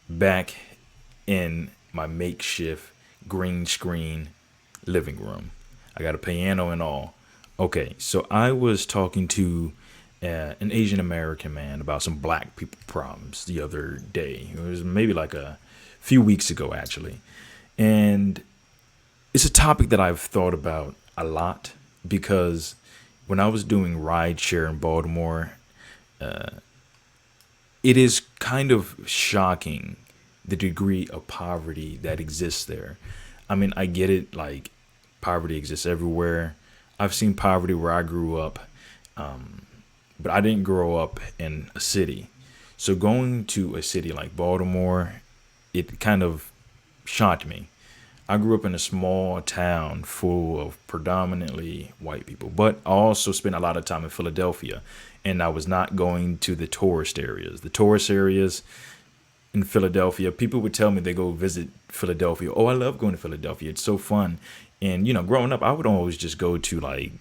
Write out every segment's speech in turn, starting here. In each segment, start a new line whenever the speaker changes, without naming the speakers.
back in my makeshift green screen living room. I got a piano and all. Okay, so I was talking to an Asian American man about some black people problems the other day. It was maybe like a few weeks ago, actually. And it's a topic that I've thought about a lot because when I was doing rideshare in Baltimore, it is kind of shocking the degree of poverty that exists there. I mean, I get it, like, poverty exists everywhere. I've seen poverty where I grew up, but I didn't grow up in a city. So going to a city like Baltimore, it kind of shocked me. I grew up in a small town full of predominantly white people, but I also spent a lot of time in Philadelphia, and I was not going to the tourist areas. The tourist areas in Philadelphia, people would tell me they go visit Philadelphia. Oh, I love going to Philadelphia. It's so fun. And, growing up, I would always just go to like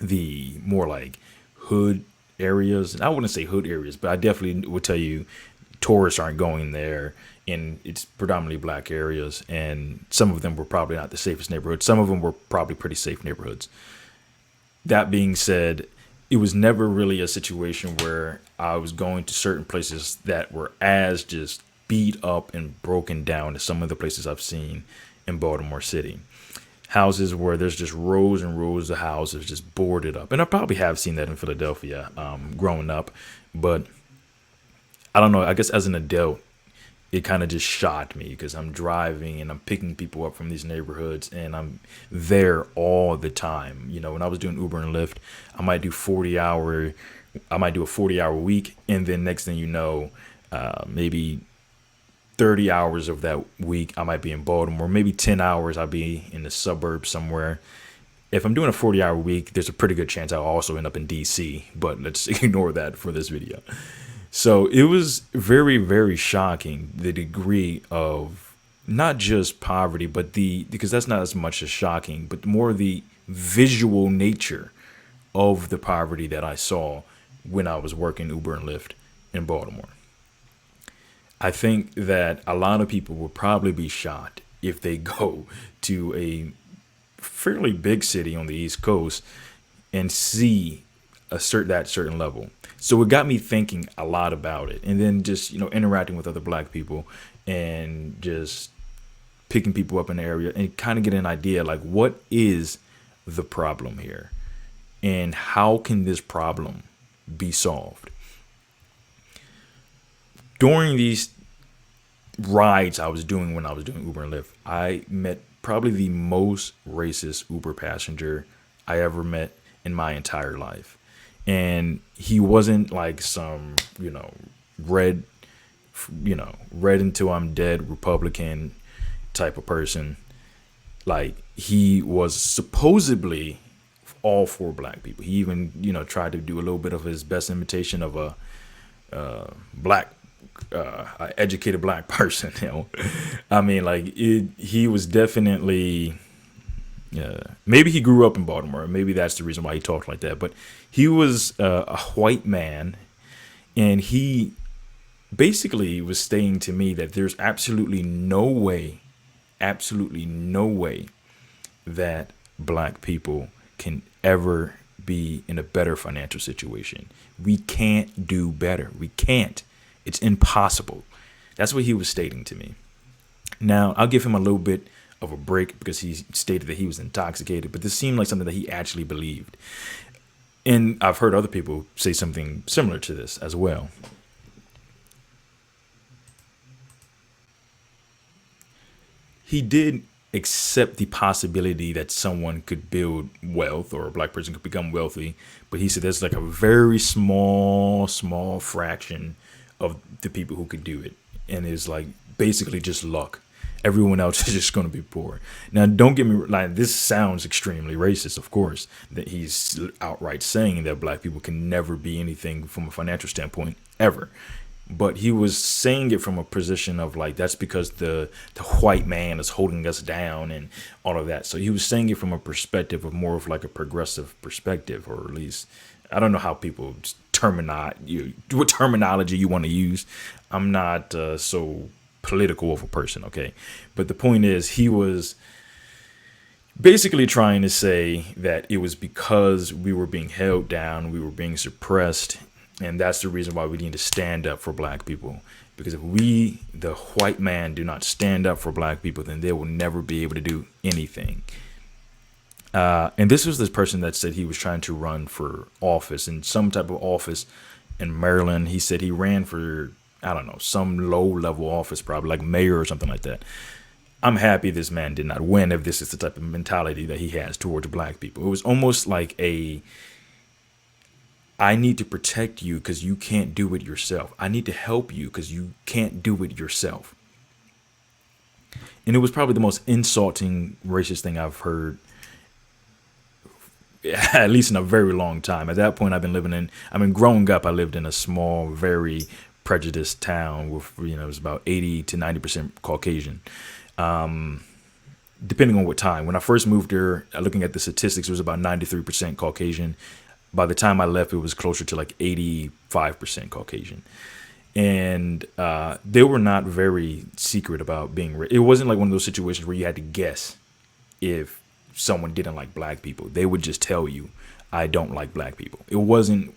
the more like hood areas. And I wouldn't say hood areas, but I definitely would tell you tourists aren't going there. And it's predominantly black areas. And some of them were probably not the safest neighborhoods. Some of them were probably pretty safe neighborhoods. That being said, it was never really a situation where I was going to certain places that were as just beat up and broken down as some of the places I've seen in Baltimore City. Houses where there's just rows and rows of houses just boarded up. And I probably have seen that in Philadelphia growing up. But I don't know. I guess as an adult, it kind of just shocked me because I'm driving and I'm picking people up from these neighborhoods and I'm there all the time. When I was doing Uber and Lyft, I might do 40 hour, I might do a 40-hour week. And then next thing you know, maybe 30 hours of that week, I might be in Baltimore. Maybe 10 hours, I'll be in the suburbs somewhere. If I'm doing a 40-hour week, there's a pretty good chance I'll also end up in DC, but let's ignore that for this video. So it was very, very shocking, the degree of not just poverty, but because that's not as much as shocking, but more the visual nature of the poverty that I saw when I was working Uber and Lyft in Baltimore. I think that a lot of people will probably be shocked if they go to a fairly big city on the East Coast and see that certain level. So it got me thinking a lot about it, and then just interacting with other black people and just picking people up in the area and kind of get an idea like what is the problem here and how can this problem be solved. During these rides I was doing when I was doing Uber and Lyft, I met probably the most racist Uber passenger I ever met in my entire life. And he wasn't like some, red, red until I'm dead Republican type of person. Like, he was supposedly all for black people. He even, tried to do a little bit of his best imitation of a black, educated black person. I mean, like, he was definitely. Maybe he grew up in Baltimore. Maybe that's the reason why he talked like that. But he was a white man, and he basically was saying to me that there's absolutely no way that black people can ever be in a better financial situation. We can't do better. We can't. It's impossible. That's what he was stating to me. Now, I'll give him a little bit of a break because he stated that he was intoxicated, but this seemed like something that he actually believed. And I've heard other people say something similar to this as well. He did accept the possibility that someone could build wealth or a black person could become wealthy, but he said there's like a very small fraction of the people who could do it, and it's like basically just luck. Everyone else is just going to be poor. Now, don't get me like this sounds extremely racist, of course, that he's outright saying that black people can never be anything from a financial standpoint ever. But he was saying it from a position of like that's because the white man is holding us down and all of that. So he was saying it from a perspective of more of like a progressive perspective, or at least I don't know how people what terminology you want to use. I'm not so political of a person, okay? But the point is, he was basically trying to say that it was because we were being held down, we were being suppressed, and that's the reason why we need to stand up for black people. Because if we, the white man, do not stand up for black people, then they will never be able to do anything. And this was this person that said he was trying to run for office, in some type of office in Maryland. He said he ran for, I don't know, some low level office, probably like mayor or something like that. I'm happy this man did not win if this is the type of mentality that he has towards black people. It was almost like I need to protect you because you can't do it yourself. I need to help you because you can't do it yourself. And it was probably the most insulting, racist thing I've heard, at least in a very long time. At that point, growing up, I lived in a small, very prejudiced town with, it was about 80 to 90% Caucasian. Depending on what time. When I first moved there, looking at the statistics, it was about 93% Caucasian. By the time I left, it was closer to like 85% Caucasian. And they were not very secret about being. It wasn't like one of those situations where you had to guess if someone didn't like black people. They would just tell you, I don't like black people. It wasn't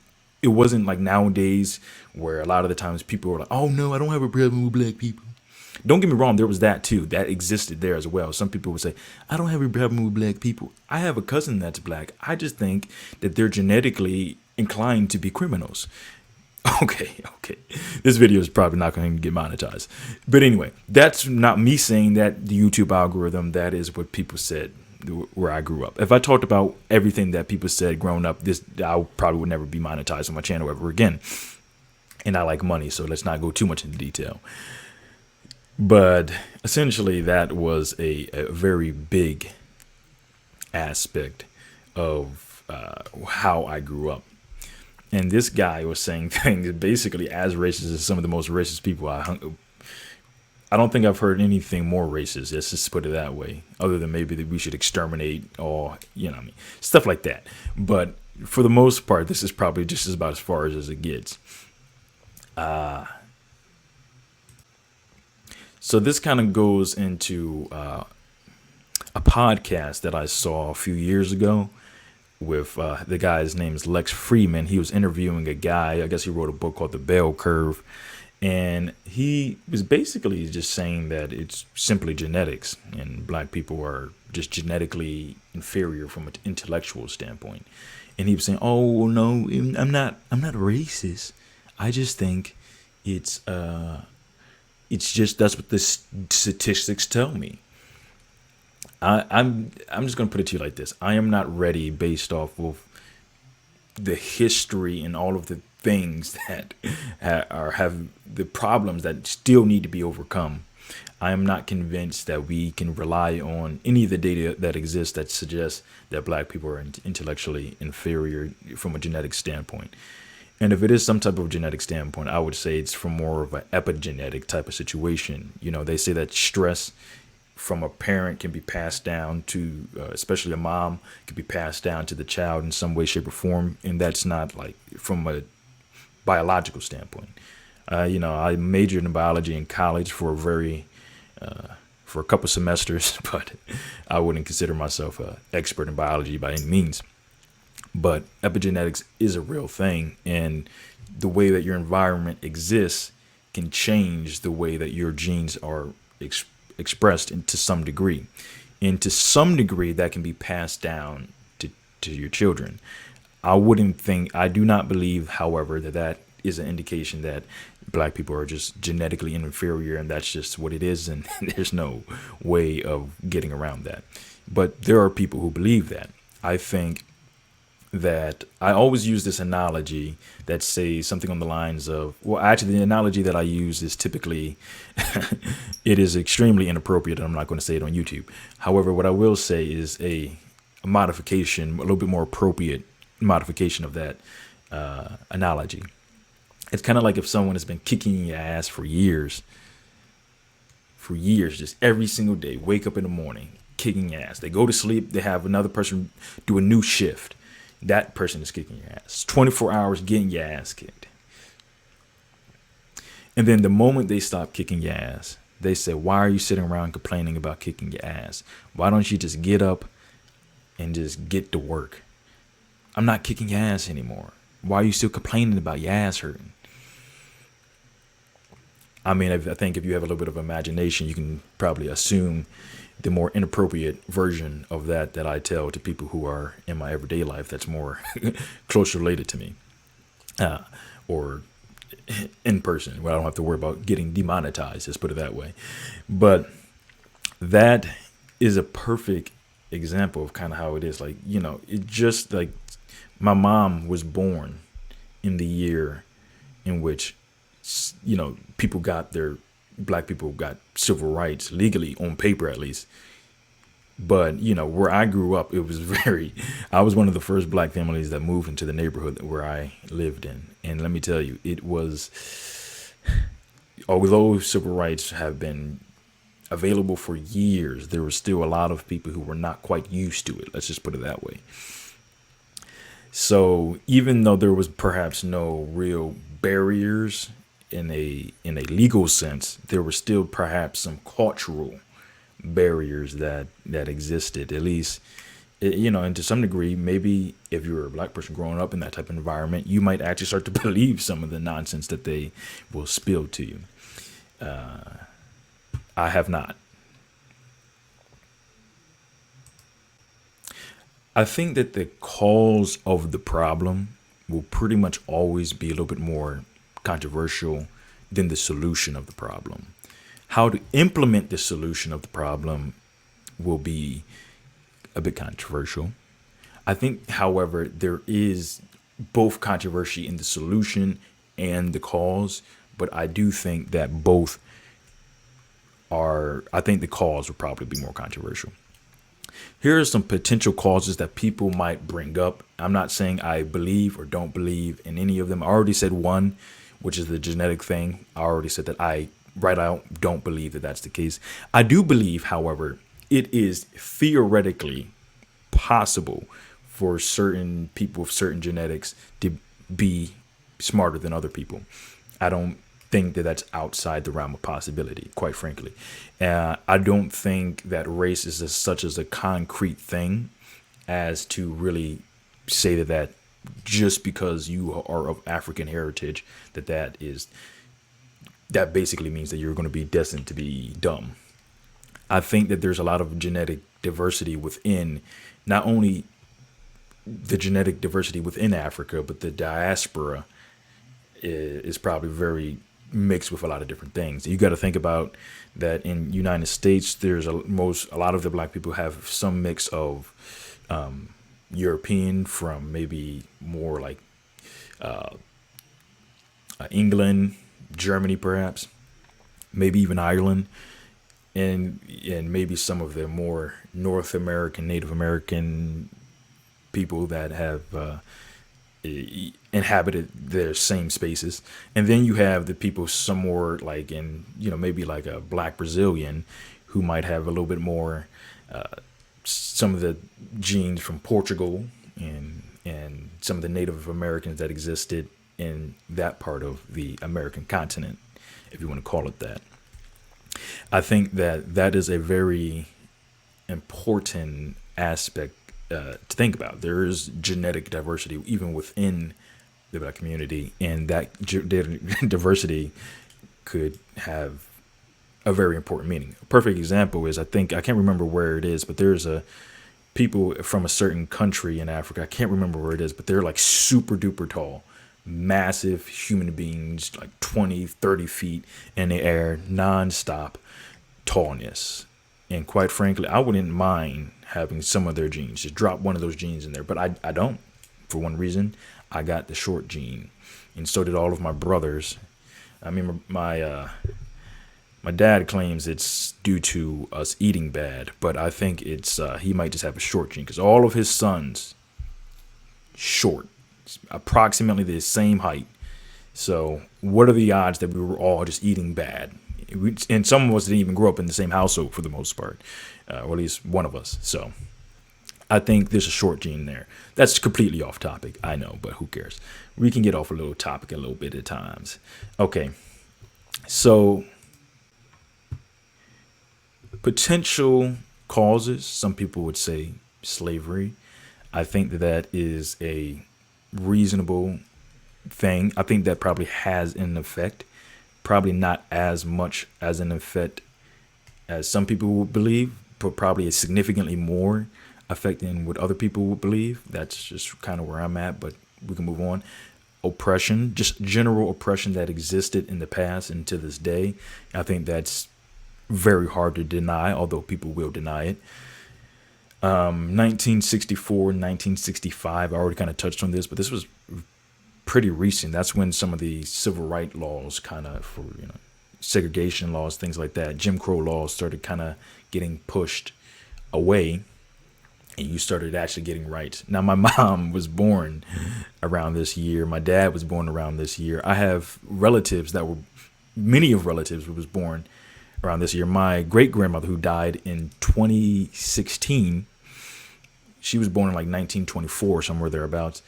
like nowadays where a lot of the times people were like, oh no, I don't have a problem with black people. Don't get me wrong, there was that too. That existed there as well. Some people would say, I don't have a problem with black people. I have a cousin that's black. I just think that they're genetically inclined to be criminals. Okay. This video is probably not going to get monetized. But anyway, that's not me saying that the YouTube algorithm, that is what people said where I grew up. If I talked about everything that people said growing up, I probably would never be monetized on my channel ever again. And I like money, so let's not go too much into detail. But essentially, that was a very big aspect of how I grew up. And this guy was saying things basically as racist as some of the most racist people I don't think I've heard anything more racist, let's just put it that way, other than maybe that we should exterminate or, stuff like that. But for the most part, this is probably just about as far as it gets. So this kind of goes into a podcast that I saw a few years ago with the guy's name is Lex Freeman. He was interviewing a guy. I guess he wrote a book called The Bell Curve. And he was basically just saying that it's simply genetics and black people are just genetically inferior from an intellectual standpoint. And he was saying, oh, no, I'm not racist. I just think it's just that's what the statistics tell me. I'm just going to put it to you like this. I am not ready based off of the history and all of the things that have the problems that still need to be overcome. I am not convinced that we can rely on any of the data that exists that suggests that black people are intellectually inferior from a genetic standpoint. And if it is some type of genetic standpoint, I would say it's from more of an epigenetic type of situation. They say that stress from a parent can be passed down to, especially a mom, can be passed down to the child in some way, shape, or form. And that's not like from a biological standpoint. I majored in biology in college for a couple semesters, but I wouldn't consider myself an expert in biology by any means. But epigenetics is a real thing, and the way that your environment exists can change the way that your genes are expressed to some degree. And to some degree, that can be passed down to your children. I do not believe, however, that is an indication that black people are just genetically inferior and that's just what it is, and there's no way of getting around that. But there are people who believe that. I think that I always use this analogy that says something on the lines of, well, actually, the analogy that I use is typically, it is extremely inappropriate, and I'm not going to say it on YouTube. However, what I will say is a modification, a little bit more appropriate modification of that analogy. It's kind of like if someone has been kicking your ass for years, just every single day, wake up in the morning, kicking ass. They go to sleep, they have another person do a new shift. That person is kicking your ass. 24 hours getting your ass kicked. And then the moment they stop kicking your ass, they say, why are you sitting around complaining about kicking your ass? Why don't you just get up and just get to work? I'm not kicking your ass anymore. Why are you still complaining about your ass hurting? I mean, I think if you have a little bit of imagination, you can probably assume the more inappropriate version of that I tell to people who are in my everyday life that's more close related to me, or in person, where I don't have to worry about getting demonetized, let's put it that way. But that is a perfect example of kind of how it is. Like, it just like my mom was born in the year in which, people got black people got civil rights legally, on paper at least. But, where I grew up, it was I was one of the first black families that moved into the neighborhood where I lived in. And let me tell you, it was, although civil rights have been available for years, there were still a lot of people who were not quite used to it. Let's just put it that way. So even though there was perhaps no real barriers in a legal sense, there were still perhaps some cultural barriers that existed, at least, and to some degree, maybe if you were a black person growing up in that type of environment, you might actually start to believe some of the nonsense that they will spill to you. I have not. I think that the cause of the problem will pretty much always be a little bit more controversial than the solution of the problem. How to implement the solution of the problem will be a bit controversial. I think, however, there is both controversy in the solution and the cause, but I do think that both I think the cause will probably be more controversial. Here are some potential causes that people might bring up. I'm not saying I believe or don't believe in any of them. I already said one, which is the genetic thing. I already said that I don't believe that that's the case. I do believe, however, it is theoretically possible for certain people with certain genetics to be smarter than other people. I don't think that that's outside the realm of possibility, quite frankly. I don't think that race is such as a concrete thing as to really say that just because you are of African heritage, that basically means that you're going to be destined to be dumb. I think that there's a lot of genetic diversity within, not only the genetic diversity within Africa, but the diaspora is probably very mixed with a lot of different things. You got to think about that in United States, there's a lot of the black people have some mix of European from maybe more like England, Germany, perhaps, maybe even Ireland, and maybe some of the more North American, Native American people that have inhabited their same spaces. And then you have the people somewhere like in, maybe like a black Brazilian who might have a little bit more, some of the genes from Portugal and some of the Native Americans that existed in that part of the American continent, if you want to call it that. I think that is a very important aspect to think about. There is genetic diversity even within the black community, and that diversity could have a very important meaning. A perfect example is, I can't remember where it is, but there's people from a certain country in Africa. I can't remember where it is, but they're like super duper tall, massive human beings, like 20, 30 feet in the air, nonstop tallness. And quite frankly, I wouldn't mind having some of their genes, just drop one of those genes in there. But I don't, for one reason. I got the short gene, and so did all of my brothers. I mean, my dad claims it's due to us eating bad, but I think it's he might just have a short gene, because all of his sons short, approximately the same height. So what are the odds that we were all just eating bad? And some of us didn't even grow up in the same household for the most part, or at least one of us. So I think there's a short gene there. That's completely off topic, I know, but who cares? We can get off a little topic a little bit at times. Okay, so potential causes, some people would say slavery. I think that that is a reasonable thing. I think that probably has an effect, probably not as much as an effect as some people would believe, but probably a significantly more effect than what other people would believe. That's just kind of where I'm at, but we can move on. Oppression, just general oppression that existed in the past and to this day. I think that's very hard to deny, although people will deny it. 1964, 1965, I already kind of touched on this, but this was pretty recent. That's when some of the civil rights laws kind of, for segregation laws, things like that, Jim Crow laws started kind of getting pushed away, and you started actually getting rights. Now, my mom was born around this year. My dad was born around this year. I have relatives that were, many of relatives who was born around this year. My great grandmother, who died in 2016, she was born in like 1924, somewhere thereabouts.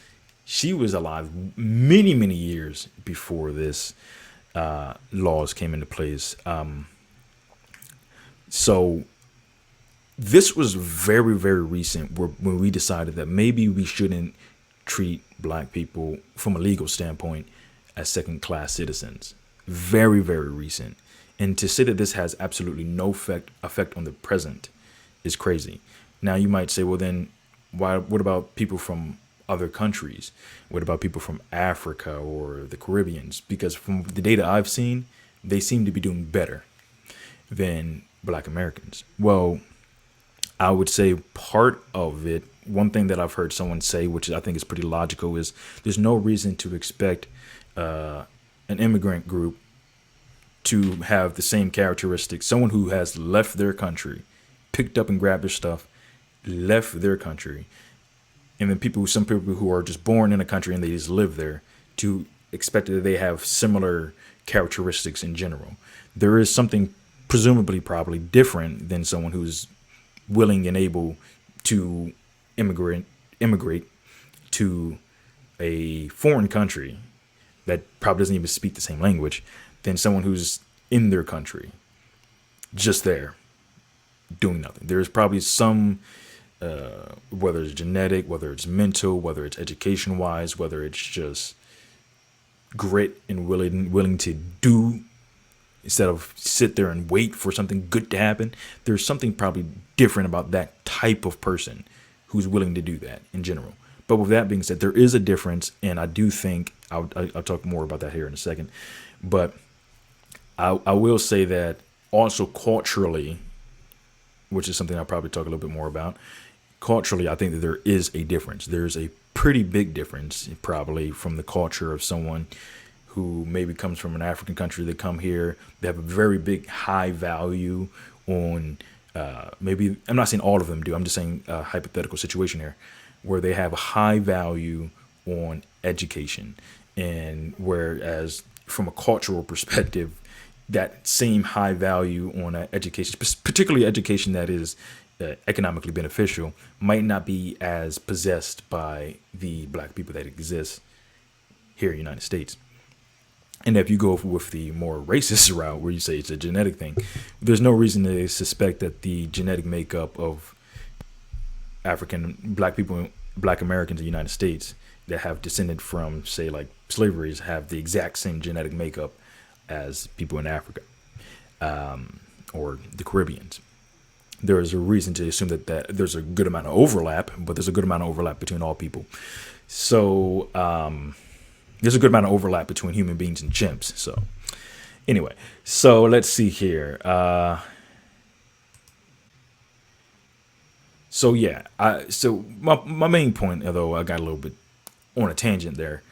She was alive many, many years before this laws came into place. So this was very, very recent when we decided that maybe we shouldn't treat black people from a legal standpoint as second class citizens. Very, very recent. And to say that this has absolutely no effect on the present is crazy. Now you might say, well, then what about people from other countries? What about people from Africa or the Caribbeans? Because from the data I've seen, they seem to be doing better than black Americans. Well, I would say part of it, one thing that I've heard someone say, which I think is pretty logical, is there's no reason to expect an immigrant group to have the same characteristics. Someone who has left their country, picked up and grabbed their stuff, left their country, and then some people who are just born in a country and they just live there, to expect that they have similar characteristics in general. There is something presumably probably different than someone who's willing and able to immigrate to a foreign country that probably doesn't even speak the same language than someone who's in their country, just there, doing nothing. There's probably some, whether it's genetic, whether it's mental, whether it's education wise, whether it's just grit and willing to do instead of sit there and wait for something good to happen. There's something probably different about that type of person who's willing to do that in general. But with that being said, there is a difference, and I do think I'll talk more about that here in a second. But I will say that also culturally, which is something I'll probably talk a little bit more about. Culturally, I think that there is a difference. There's a pretty big difference, probably, from the culture of someone who maybe comes from an African country. They come here, they have a very big high value on maybe, I'm not saying all of them do, I'm just saying a hypothetical situation here, where they have a high value on education. And whereas from a cultural perspective, that same high value on education, particularly education that is economically beneficial, might not be as possessed by the black people that exist here in the United States. And if you go with the more racist route, where you say it's a genetic thing, there's no reason to suspect that the genetic makeup of Black people, Black Americans in the United States that have descended from, say, like slavery, have the exact same genetic makeup as people in Africa or the Caribbeans. There is a reason to assume that there's a good amount of overlap, but there's a good amount of overlap between all people. So there's a good amount of overlap between human beings and chimps. So anyway, so let's see here. So my main point, although I got a little bit on a tangent there,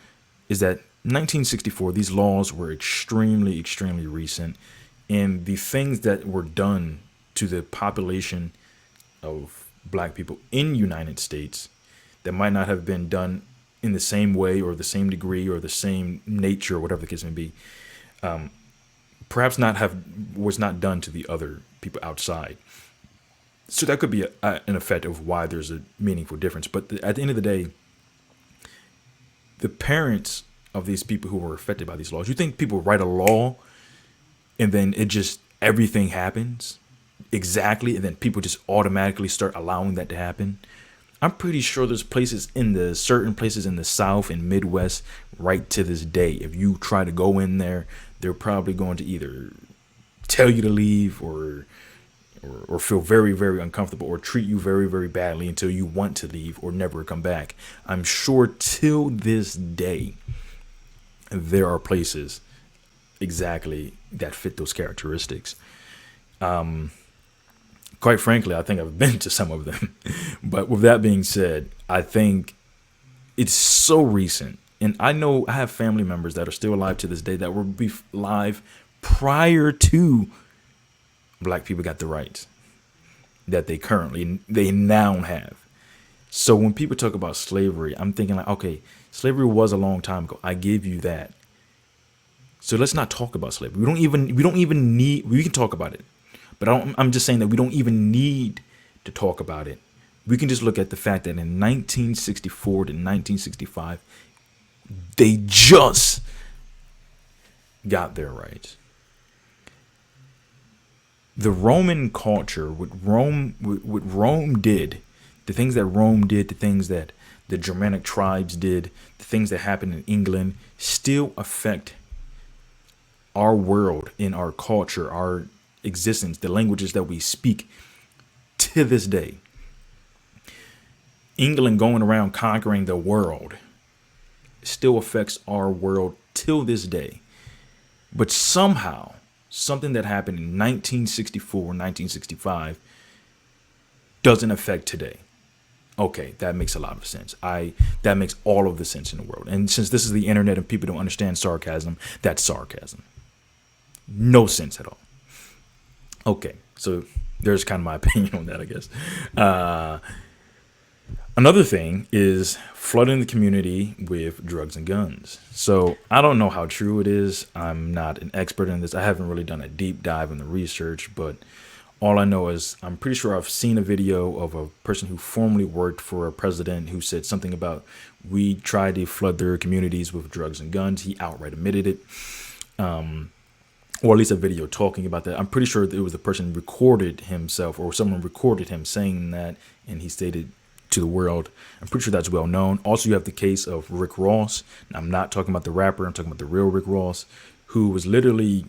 is that 1964, these laws were extremely, extremely recent, and the things that were done to the population of black people in United States that might not have been done in the same way or the same degree or the same nature or whatever the case may be, perhaps was not done to the other people outside. So that could be an effect of why there's a meaningful difference. But at the end of the day, the parents of these people who were affected by these laws, you think people write a law and then it just everything happens exactly, and then people just automatically start allowing that to happen? I'm pretty sure there's places in the certain places in the South and Midwest right to this day. If you try to go in there, they're probably going to either tell you to leave or feel very, very uncomfortable or treat you very, very badly until you want to leave or never come back. I'm sure till this day, there are places exactly that fit those characteristics. Quite frankly, I think I've been to some of them. But with that being said, I think it's so recent. And I know I have family members that are still alive to this day that were alive prior to black people got the rights that they now have. So when people talk about slavery, I'm thinking like, okay, slavery was a long time ago. I give you that. So let's not talk about slavery. We don't even need, we can talk about it. But I'm just saying that we don't even need to talk about it. We can just look at the fact that in 1964 to 1965, they just got their rights. The Roman culture, what Rome did, the things that Rome did, the things that the Germanic tribes did, the things that happened in England still affect our world, in our culture, our existence, the languages that we speak to this day. England going around conquering the world still affects our world till this day. But somehow, something that happened in 1964, 1965 doesn't affect today. Okay, that makes a lot of sense. That makes all of the sense in the world. And since this is the internet and people don't understand sarcasm, that's sarcasm. No sense at all. Okay, so there's kind of my opinion on that, I guess. Another thing is flooding the community with drugs and guns. So I don't know how true it is. I'm not an expert in this. I haven't really done a deep dive in the research, but all I know is I'm pretty sure I've seen a video of a person who formerly worked for a president who said something about we tried to flood their communities with drugs and guns. He outright admitted it. Or at least a video talking about that. I'm pretty sure it was the person who recorded himself or someone recorded him saying that, and he stated to the world. I'm pretty sure that's well known. Also, you have the case of Rick Ross. I'm not talking about the rapper. I'm talking about the real Rick Ross, who was literally,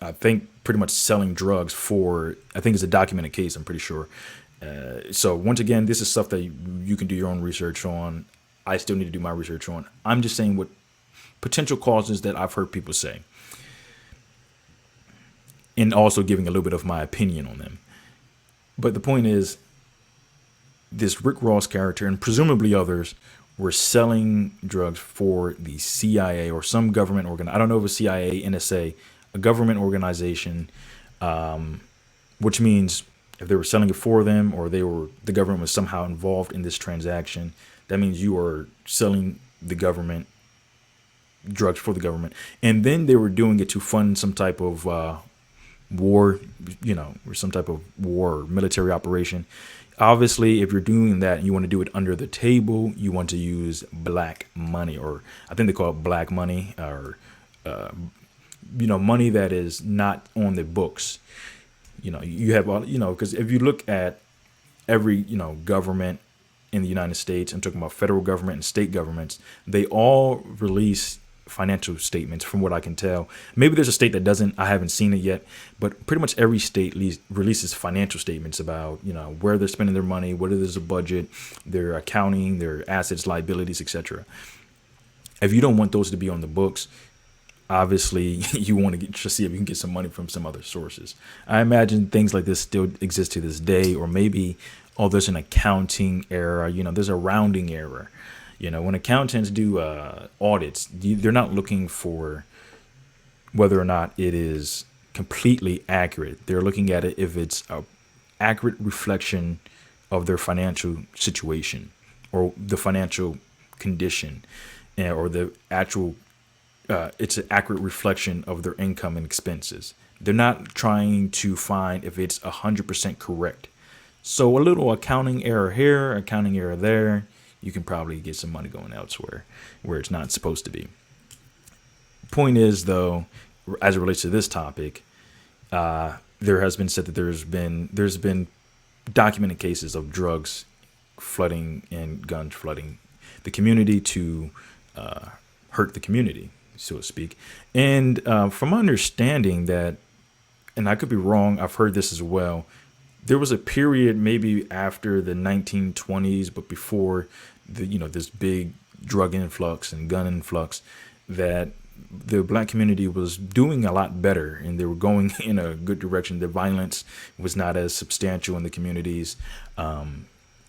I think, pretty much selling drugs for, I think it's a documented case, I'm pretty sure. So once again, this is stuff that you can do your own research on. I still need to do my research on. I'm just saying what potential causes that I've heard people say, and also giving a little bit of my opinion on them. But the point is, this Rick Ross character and presumably others were selling drugs for the CIA or some government organ. I don't know if it's CIA, NSA, a government organization, which means if they were selling it for them or the government was somehow involved in this transaction, that means you are selling the government drugs for the government. And then they were doing it to fund some type of war, or some type of war or military operation. Obviously, if you're doing that and you want to do it under the table, you want to use black money, or I think they call it black money, or money that is not on the books. You have because if you look at every government in the United States, I'm talking about federal government and state governments, they all release financial statements from what I can tell. Maybe there's a state that doesn't. I haven't seen it yet, but pretty much every state releases financial statements about where they're spending their money, whether there's a budget, their accounting, their assets, liabilities, etc. If you don't want those to be on the books, obviously you want to see if you can get some money from some other sources. I imagine things like this still exist to this day, or maybe there's an accounting error. There's a rounding error. When accountants do audits, they're not looking for whether or not it is completely accurate. They're looking at it if it's an accurate reflection of their financial situation or the financial condition, or the actual, it's an accurate reflection of their income and expenses. They're not trying to find if it's 100% correct. So a little accounting error here, accounting error there, you can probably get some money going elsewhere where it's not supposed to be. Point is, though, as it relates to this topic, there has been said that there's been documented cases of drugs flooding and guns flooding the community to hurt the community, so to speak. And from my understanding that, and I could be wrong, I've heard this as well. There was a period maybe after the 1920s, but before this big drug influx and gun influx, that the black community was doing a lot better and they were going in a good direction. The violence was not as substantial in the communities,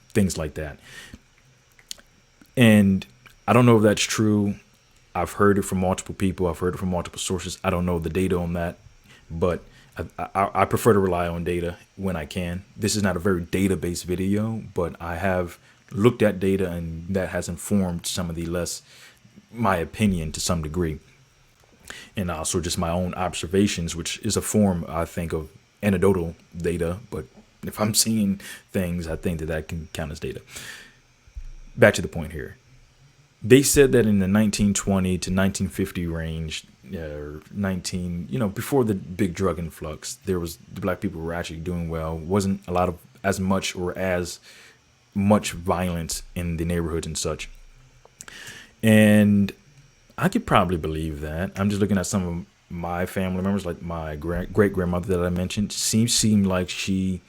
things like that. And I don't know if that's true. I've heard it from multiple people. I've heard it from multiple sources. I don't know the data on that, but I prefer to rely on data when I can. This is not a very data-based video, but I have looked at data and that has informed some of the less my opinion to some degree. And also just my own observations, which is a form, I think, of anecdotal data. But if I'm seeing things, I think that can count as data. Back to the point here. They said that in the 1920 to 1950 range, before the big drug influx, the black people were actually doing well. Wasn't a lot of as much violence in the neighborhoods and such. And I could probably believe that. I'm just looking at some of my family members, like my great grandmother that I mentioned. Seemed like she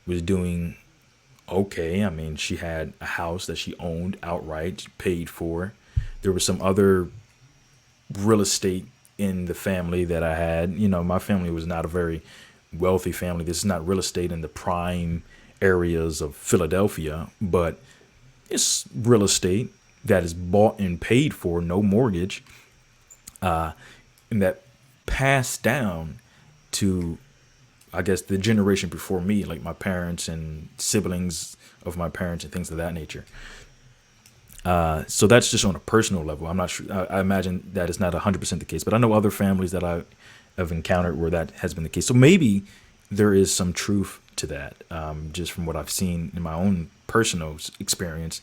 was doing okay. I mean, she had a house that she owned outright, paid for. There was some other real estate in the family that I had. My family was not a very wealthy family. This is not real estate in the prime areas of Philadelphia, but it's real estate that is bought and paid for, no mortgage, and that passed down to, I guess, the generation before me, like my parents and siblings of my parents and things of that nature. So that's just on a personal level. I'm not sure. I imagine that is not 100% the case, but I know other families that I have encountered where that has been the case. So maybe there is some truth to that, just from what I've seen in my own personal experience.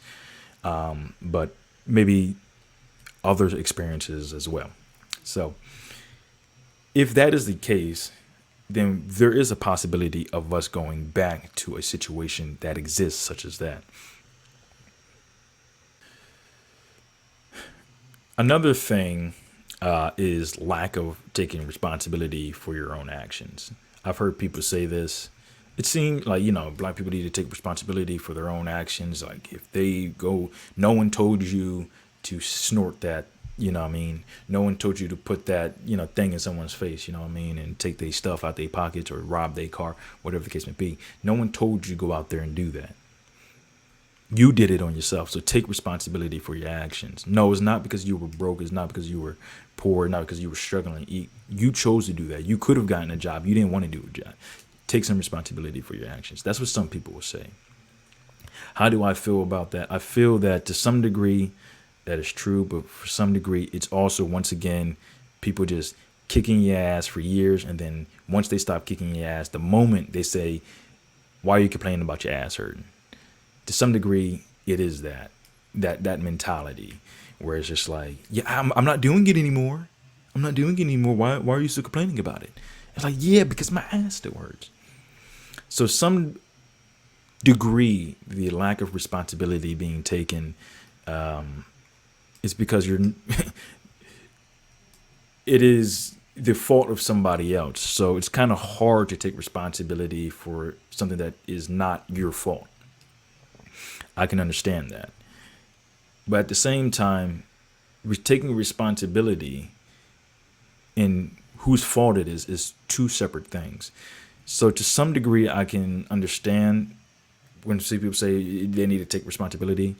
But maybe other experiences as well. So if that is the case, then there is a possibility of us going back to a situation that exists such as that. Another thing is lack of taking responsibility for your own actions. I've heard people say this. It seems like, black people need to take responsibility for their own actions. Like if they go, no one told you to snort that, no one told you to put that, thing in someone's face, and take their stuff out their pockets or rob their car, whatever the case may be. No one told you to go out there and do that. You did it on yourself. So take responsibility for your actions. No, it's not because you were broke. It's not because you were poor. Not because you were struggling to eat. You chose to do that. You could have gotten a job. You didn't want to do a job. Take some responsibility for your actions. That's what some people will say. How do I feel about that? I feel that to some degree that is true, but for some degree it's also, once again, people just kicking your ass for years, and then once they stop kicking your ass, the moment they say, why are you complaining about your ass hurting? To some degree, it is that mentality where it's just like, yeah, I'm not doing it anymore. I'm not doing it anymore. Why are you still complaining about it? It's like, yeah, because my ass still hurts. So some degree, the lack of responsibility being taken is because it is the fault of somebody else. So it's kind of hard to take responsibility for something that is not your fault. I can understand that. But at the same time, taking responsibility in whose fault it is two separate things. So to some degree, I can understand when people say they need to take responsibility.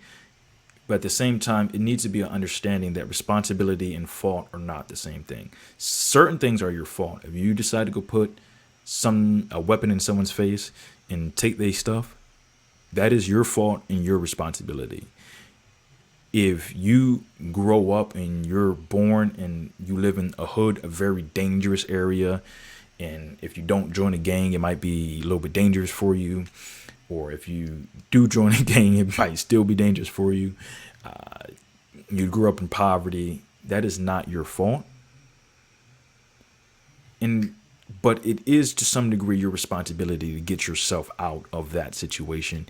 But at the same time, it needs to be an understanding that responsibility and fault are not the same thing. Certain things are your fault. If you decide to go put a weapon in someone's face and take their stuff, that is your fault and your responsibility. If you grow up and you're born and you live in a hood, a very dangerous area, and if you don't join a gang, it might be a little bit dangerous for you. or if you do join a gang, it might still be dangerous for you. You grew up in poverty. That is not your fault. And but it is to some degree your responsibility to get yourself out of that situation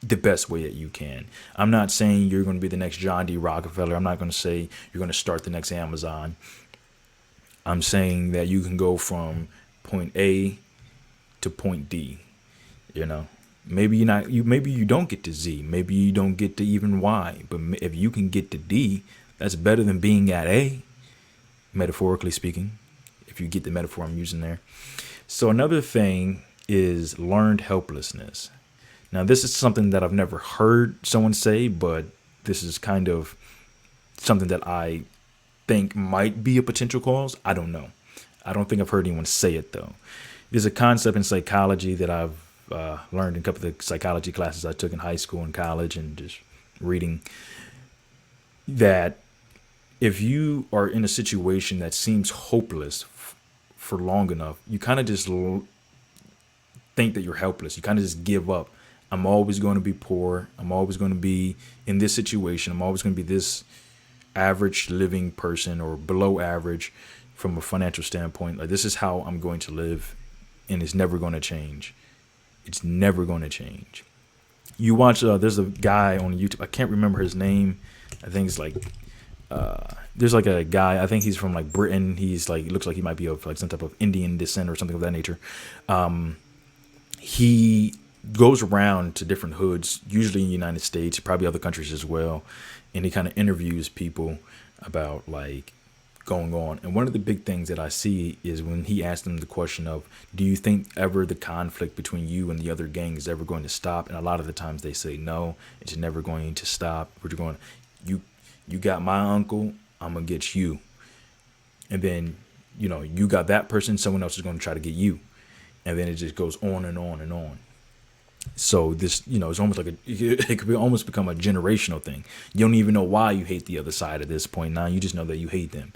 the best way that you can. I'm not saying you're going to be the next John D. Rockefeller. I'm not going to say you're going to start the next Amazon. I'm saying that you can go from point A to point D. You know, maybe you're not. Maybe you don't get to Z. Maybe you don't get to even Y. But if you can get to D, that's better than being at A, metaphorically speaking. If you get the metaphor I'm using there. So another thing is learned helplessness. Now, this is something that I've never heard someone say, but this is kind of something that I think might be a potential cause. I don't know. I don't think I've heard anyone say it, though. There's a concept in psychology that I've learned in a couple of the psychology classes I took in high school and college and just reading, that if you are in a situation that seems hopeless for long enough, you kind of just think that you're helpless. You kind of just give up. I'm always going to be poor. I'm always going to be in this situation. I'm always going to be this average living person or below average from a financial standpoint. Like, this is how I'm going to live, and it's never going to change. It's never going to change. You watch, there's a guy on YouTube. I can't remember his name. I think it's like, there's like a guy, I think he's from like Britain. He's like, looks like he might be of like some type of Indian descent or something of that nature. He goes around to different hoods, usually in the United States, probably other countries as well. And he kind of interviews people about like going on. And one of the big things that I see is when he asks them the question of, do you think ever the conflict between you and the other gang is ever going to stop? And a lot of the times they say, no, it's never going to stop. We're going, you got my uncle, I'm going to get you. And then, you got that person, someone else is going to try to get you. And then it just goes on and on and on. So this, it's almost like it could almost become a generational thing. You don't even know why you hate the other side at this point. Now you just know that you hate them,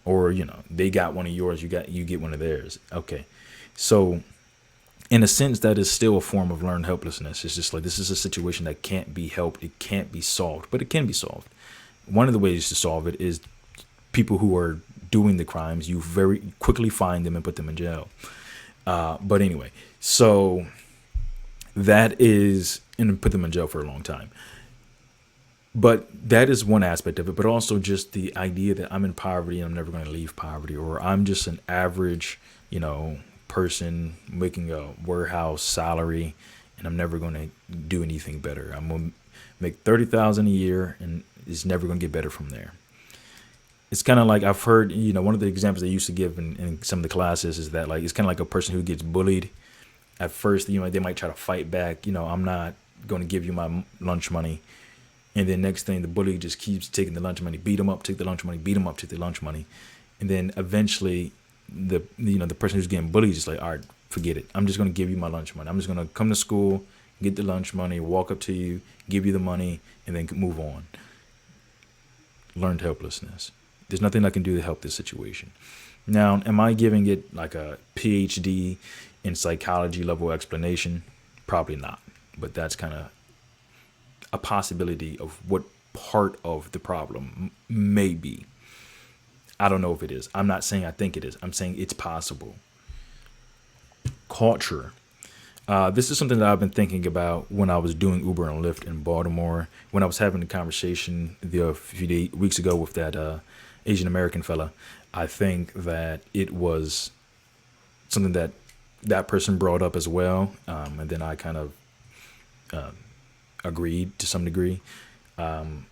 or they got one of yours, you get one of theirs. Okay, so in a sense, that is still a form of learned helplessness. It's just like, this is a situation that can't be helped. It can't be solved, but it can be solved. One of the ways to solve it is people who are doing the crimes. You very quickly find them and put them in jail. But anyway, so that is, and put them in jail for a long time. But that is one aspect of it, but also just the idea that I'm in poverty and I'm never going to leave poverty, or I'm just an average, person making a warehouse salary and I'm never going to do anything better. I'm going to make $30,000 a year and it's never going to get better from there. It's kind of like, I've heard, one of the examples they used to give in some of the classes is that, like, it's kind of like a person who gets bullied. At first, they might try to fight back. I'm not going to give you my lunch money. And then next thing, the bully just keeps taking the lunch money, beat him up, take the lunch money, beat him up, take the lunch money. And then eventually the person who's getting bullied is just like, all right, forget it. I'm just going to give you my lunch money. I'm just going to come to school, get the lunch money, walk up to you, give you the money, and then move on. Learned helplessness. There's nothing I can do to help this situation. Now, am I giving it like a PhD in psychology level explanation? Probably not. But that's kind of a possibility of what part of the problem may be. I don't know if it is. I'm not saying I think it is. I'm saying it's possible. Culture. This is something that I've been thinking about when I was doing Uber and Lyft in Baltimore, when I was having a conversation a few weeks ago with that Asian American fella. I think that it was something that person brought up as well. And then I kind of agreed to some degree. And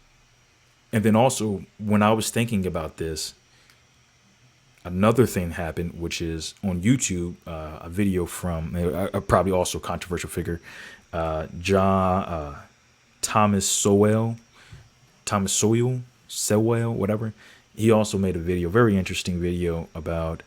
then also, when I was thinking about this, another thing happened, which is on YouTube, a video from probably also controversial figure, Thomas Sowell, whatever. He also made a video, very interesting video about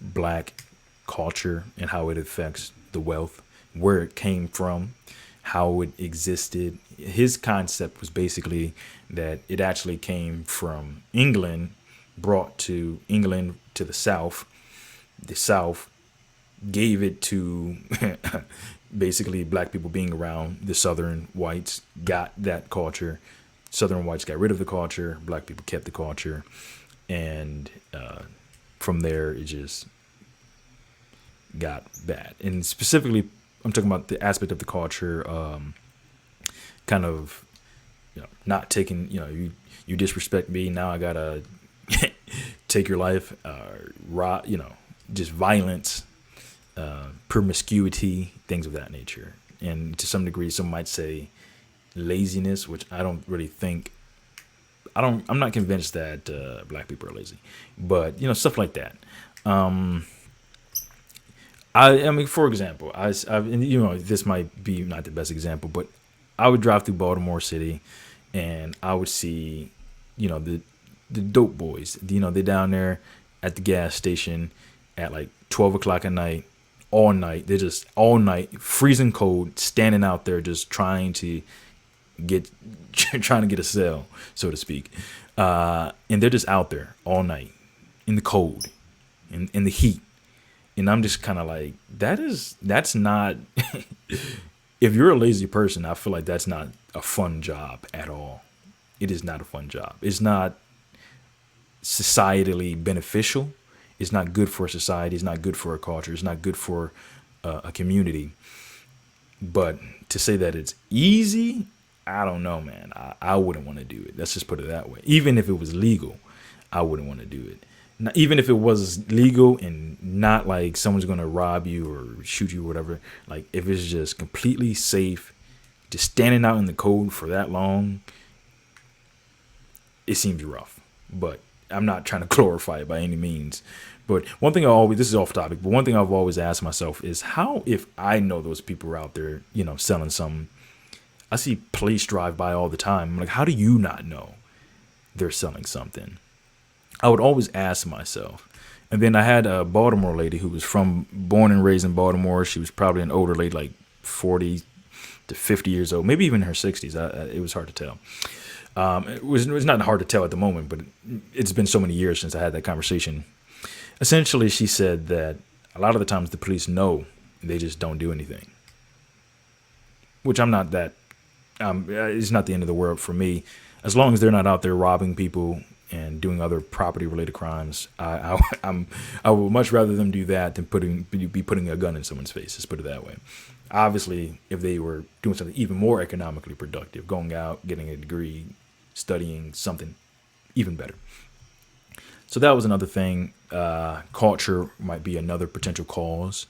black culture and how it affects the wealth, where it came from, how it existed. His concept was basically that it actually came from England, brought to England to the South. The South gave it to basically black people being around the southern whites, got that culture. Southern whites got rid of the culture, black people kept the culture, and from there it just got bad. And specifically, I'm talking about the aspect of the culture, kind of, not taking, you disrespect me, now I gotta take your life, just violence, promiscuity, things of that nature. And to some degree, some might say laziness, which I don't really think. I'm not convinced that black people are lazy, but stuff like that. I mean, for example, and, this might be not the best example, but I would drive through Baltimore City, and I would see, the dope boys. They're down there at the gas station at like 12 o'clock at night, all night. They're just all night, freezing cold, standing out there, just get trying to get a sale, so to speak. And they're just out there all night in the cold, in the heat. And I'm just kind of like, that's not, if you're a lazy person, I feel like that's not a fun job at all. It is not a fun job. It's not societally beneficial. It's not good for society. It's not good for a culture. It's not good for a community. But to say that it's easy, I don't know, man. I wouldn't want to do it. Let's just put it that way. Even if it was legal, I wouldn't want to do it. Now, even if it was legal and not like someone's going to rob you or shoot you or whatever, like if it's just completely safe, just standing out in the cold for that long, it seems rough. But I'm not trying to glorify it by any means. But one thing this is off topic, but one thing I've always asked myself is how, if I know those people are out there, selling something, I see police drive by all the time. I'm like, how do you not know they're selling something? I would always ask myself. And then I had a Baltimore lady who was born and raised in Baltimore. She was probably an older lady, like 40 to 50 years old, maybe even in her 60s. It was hard to tell. It was not hard to tell at the moment, but it's been so many years since I had that conversation. Essentially, she said that a lot of the times the police know, they just don't do anything. Which I'm not that. It's not the end of the world for me, as long as they're not out there robbing people and doing other property-related crimes. I would much rather them do that than be putting a gun in someone's face. Let's put it that way. Obviously, if they were doing something even more economically productive, going out, getting a degree, studying something even better. So that was another thing. Culture might be another potential cause.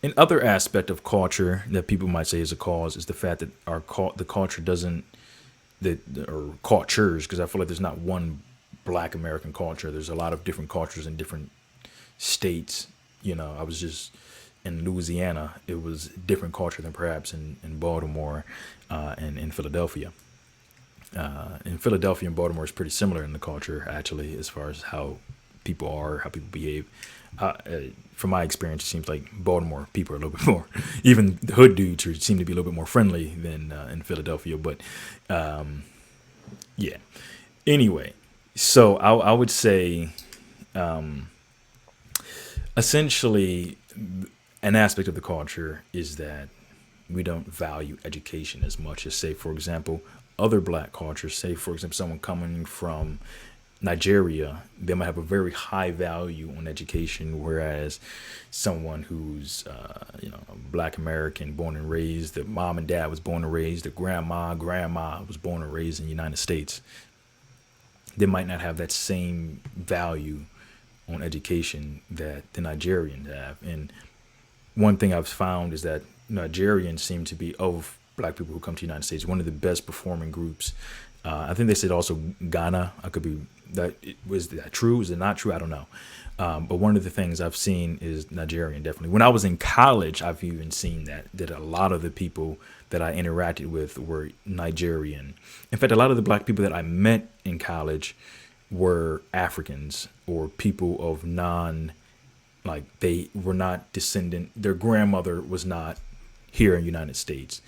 An other aspect of culture that people might say is a cause is the fact that the culture doesn't, or cultures, because I feel like there's not one Black American culture. There's a lot of different cultures in different states. I was just in Louisiana. It was different culture than perhaps in Baltimore and in Philadelphia. In Philadelphia and Baltimore is pretty similar in the culture, actually, as far as how people are, how people behave. From my experience, it seems like Baltimore people are a little bit more, even the hood dudes seem to be a little bit more friendly than in Philadelphia. But yeah. Anyway, so I would say essentially an aspect of the culture is that we don't value education as much as, say, for example, other Black cultures. Say, for example, someone coming from Nigeria, they might have a very high value on education, whereas someone who's Black American, born and raised, the mom and dad was born and raised, the grandma was born and raised in the United States, they might not have that same value on education that the Nigerians have. And one thing I've found is that Nigerians seem to be, of Black people who come to the United States, one of the best performing groups. I think they said also Ghana. I could be was that true? Is it not true? I don't know. But one of the things I've seen is Nigerian, definitely. When I was in college, I've even seen that a lot of the people that I interacted with were Nigerian. In fact, a lot of the Black people that I met in college were Africans or people of they were not descendant. Their grandmother was not here in the United States.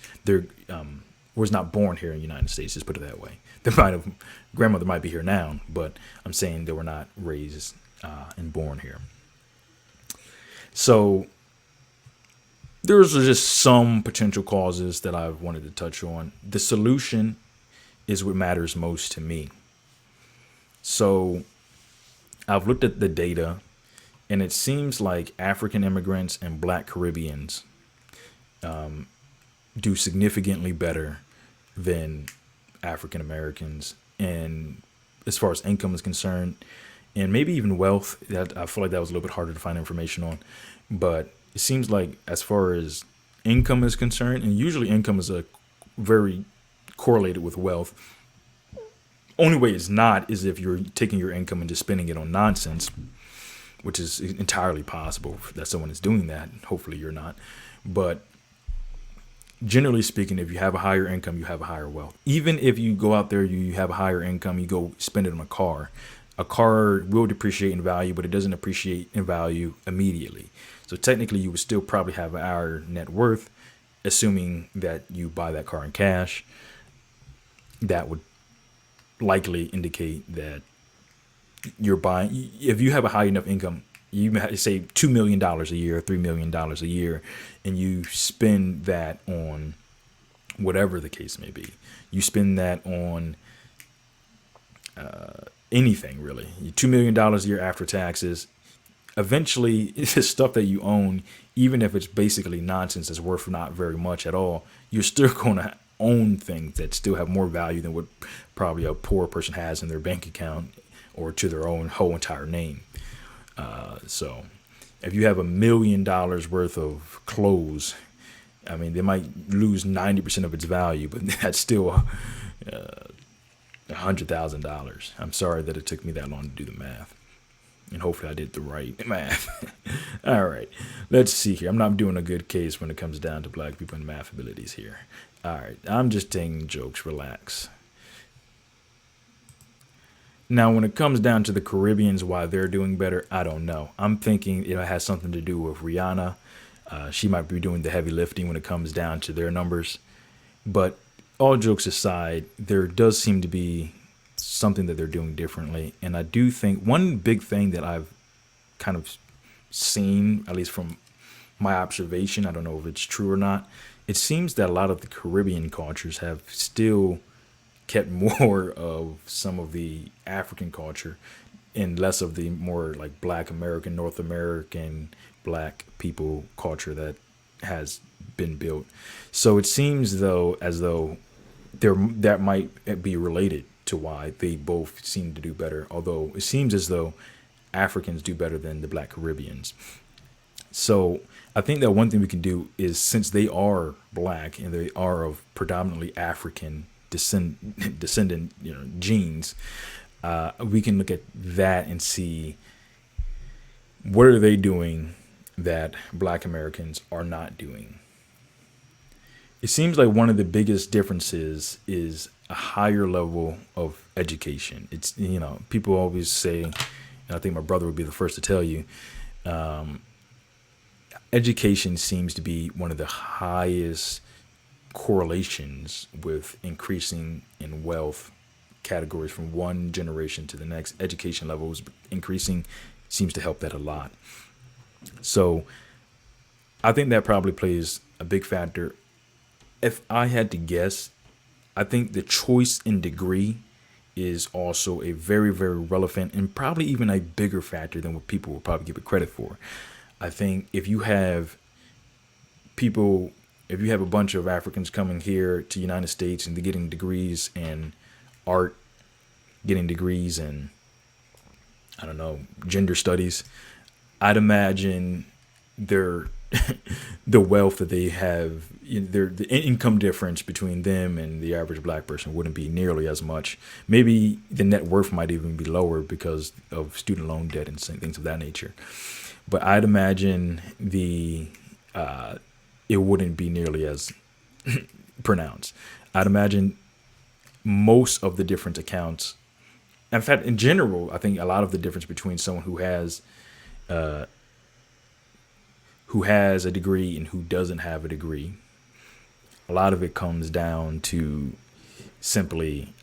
was not born here in the United States. Just put it that way. They might have grandmother might be here now, but I'm saying they were not raised and born here. So there's just some potential causes that I wanted to touch on. The solution is what matters most to me. So I've looked at the data, and it seems like African immigrants and Black Caribbeans do significantly better than African Americans, and as far as income is concerned, and maybe even wealth. That I feel like that was a little bit harder to find information on, but it seems like as far as income is concerned, and usually income is a very correlated with wealth. Only way it's not is if you're taking your income and just spending it on nonsense, which is entirely possible that someone is doing that. Hopefully you're not. But generally speaking, if you have a higher income, you have a higher wealth. Even if you go out there, you have a higher income, you go spend it on a car. A car will depreciate in value, but it doesn't appreciate in value immediately. So technically, you would still probably have a higher net worth, assuming that you buy that car in cash. That would likely indicate that you're buying. If you have a high enough income, you might say $2 million a year, $3 million a year, and you spend that on whatever the case may be. You spend that on anything really. $2 million a year after taxes. Eventually, the stuff that you own, even if it's basically nonsense, that's worth not very much at all, you're still going to own things that still have more value than what probably a poor person has in their bank account or to their own whole entire name. So if you have $1 million worth of clothes, I mean, they might lose 90% of its value, but that's still $100,000. I'm sorry that it took me that long to do the math. And hopefully I did the right math. All right. Let's see here. I'm not doing a good case when it comes down to Black people and math abilities here. All right. I'm just taking jokes. Relax. Now, when it comes down to the Caribbeans, why they're doing better, I don't know. I'm thinking it has something to do with Rihanna. She might be doing the heavy lifting when it comes down to their numbers. But all jokes aside, there does seem to be something that they're doing differently. And I do think one big thing that I've kind of seen, at least from my observation, I don't know if it's true or not, it seems that a lot of the Caribbean cultures have still kept more of some of the African culture and less of the more like Black American, North American, Black people culture that has been built. So it seems as though that might be related to why they both seem to do better, although it seems as though Africans do better than the Black Caribbeans. So I think that one thing we can do is, since they are Black and they are of predominantly African descendant genes, we can look at that and see what are they doing that Black Americans are not doing. It seems like one of the biggest differences is a higher level of education. It's, people always say, and I think my brother would be the first to tell you, education seems to be one of the highest correlations with increasing in wealth categories from one generation to the next. Education levels increasing seems to help that a lot. So I think that probably plays a big factor. If I had to guess, I think the choice in degree is also a very, very relevant and probably even a bigger factor than what people will probably give it credit for. I think if you have a bunch of Africans coming here to the United States and they're getting degrees in art, getting degrees in, I don't know, gender studies, I'd imagine the wealth that they have, the income difference between them and the average Black person wouldn't be nearly as much. Maybe the net worth might even be lower because of student loan debt and things of that nature. But I'd imagine it wouldn't be nearly as pronounced. I'd imagine most of the different accounts. In fact, in general, I think a lot of the difference between someone who has a degree and who doesn't have a degree a lot of it comes down to simply,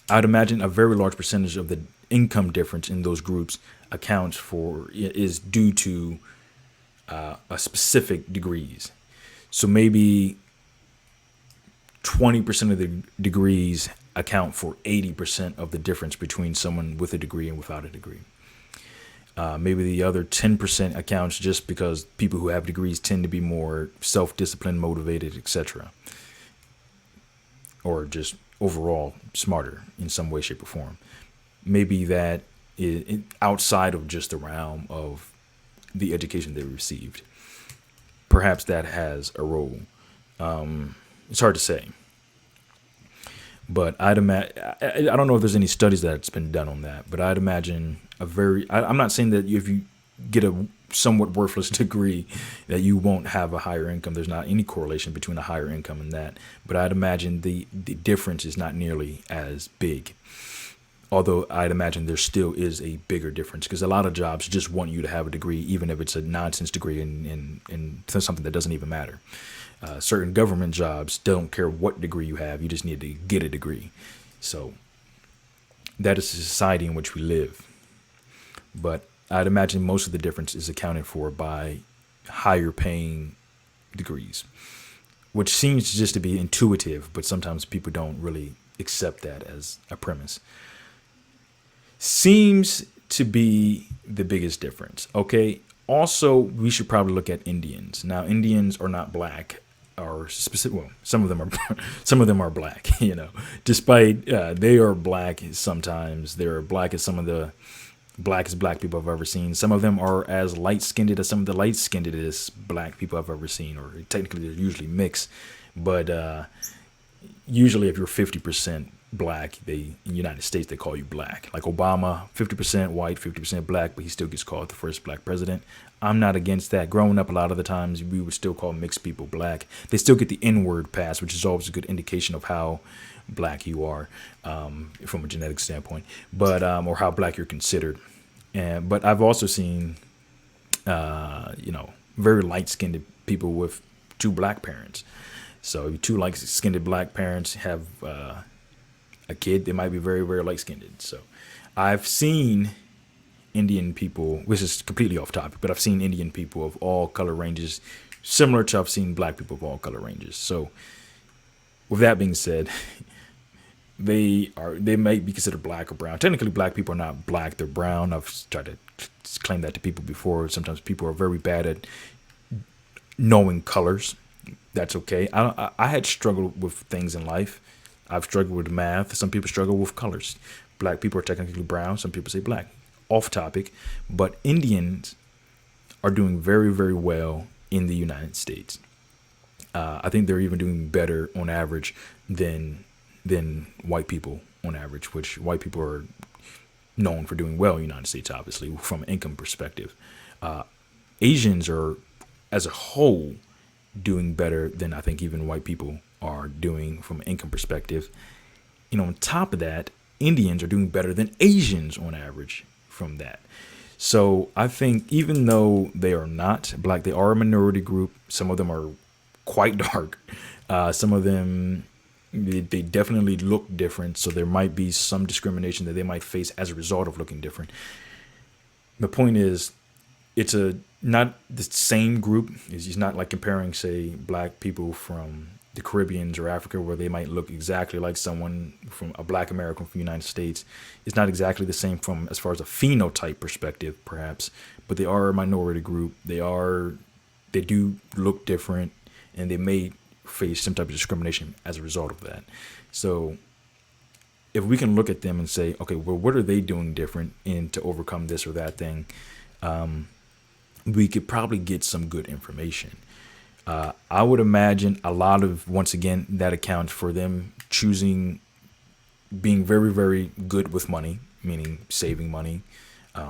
I'd imagine a very large percentage of the income difference in those groups accounts for is due to a specific degrees. So maybe 20% of the degrees account for 80% of the difference between someone with a degree and without a degree. Maybe the other 10% accounts just because people who have degrees tend to be more self-disciplined, motivated, etc., or just overall smarter in some way, shape, or form. Maybe that is outside of just the realm of the education they received. Perhaps that has a role. It's hard to say, but I'd imagine I don't know if there's any studies that's been done on that, but I'd imagine I'm not saying that if you get a somewhat worthless degree that you won't have a higher income. There's not any correlation between a higher income and that, but I'd imagine the difference is not nearly as big. Although I'd imagine there still is a bigger difference because a lot of jobs just want you to have a degree, even if it's a nonsense degree and something that doesn't even matter. Certain government jobs don't care what degree you have. You just need to get a degree. So that is the society in which we live. But I'd imagine most of the difference is accounted for by higher paying degrees, which seems just to be intuitive, but sometimes people don't really accept that as a premise. Seems to be the biggest difference. Okay. Also, we should probably look at Indians. Now, Indians are not black, or specific. Well, some of them are. Some of them are black. Despite they are black sometimes. They're black as some of the blackest black people I've ever seen. Some of them are as light-skinned as some of the light-skinnedest black people I've ever seen. Or technically, they're usually mixed, but usually, if you're 50% black, in the United States they call you black. Like Obama, 50% white, 50% black, but he still gets called the first black president. I'm not against that. Growing up, a lot of the times we would still call mixed people black. They still get the N-word pass, which is always a good indication of how black you are from a genetic standpoint, but or how black you're considered. But I've also seen, very light-skinned people with two black parents. So if two light-skinned black parents have a kid, they might be very, very light-skinned. So I've seen Indian people, which is completely off topic, but I've seen Indian people of all color ranges, similar to I've seen black people of all color ranges. So with that being said, they might be considered black or brown. Technically, black people are not black, they're brown. I've tried to claim that to people before. Sometimes people are very bad at knowing colors. That's okay. I had struggled with things in life. I've struggled with math. Some people struggle with colors. Black people are technically brown. Some people say black. Off topic. But Indians are doing very, very well in the United States. I think they're even doing better on average than white people on average, which white people are known for doing well in the United States, obviously, from an income perspective. Asians are, as a whole, doing better than I think even white people are doing from an income perspective. On top of that, Indians are doing better than Asians on average from that. So I think even though they are not black, they are a minority group. Some of them are quite dark. Some of them, they definitely look different. So there might be some discrimination that they might face as a result of looking different. The point is, it's not the same group. It's not like comparing, say, black people from the Caribbeans or Africa, where they might look exactly like someone from a black American from the United States. It's not exactly the same from as far as a phenotype perspective, perhaps, but they are a minority group. They do look different, and they may face some type of discrimination as a result of that. So if we can look at them and say, okay, well, what are they doing different to overcome this or that thing? We could probably get some good information. I would imagine a lot of, once again, that accounts for them being very, very good with money, meaning saving money.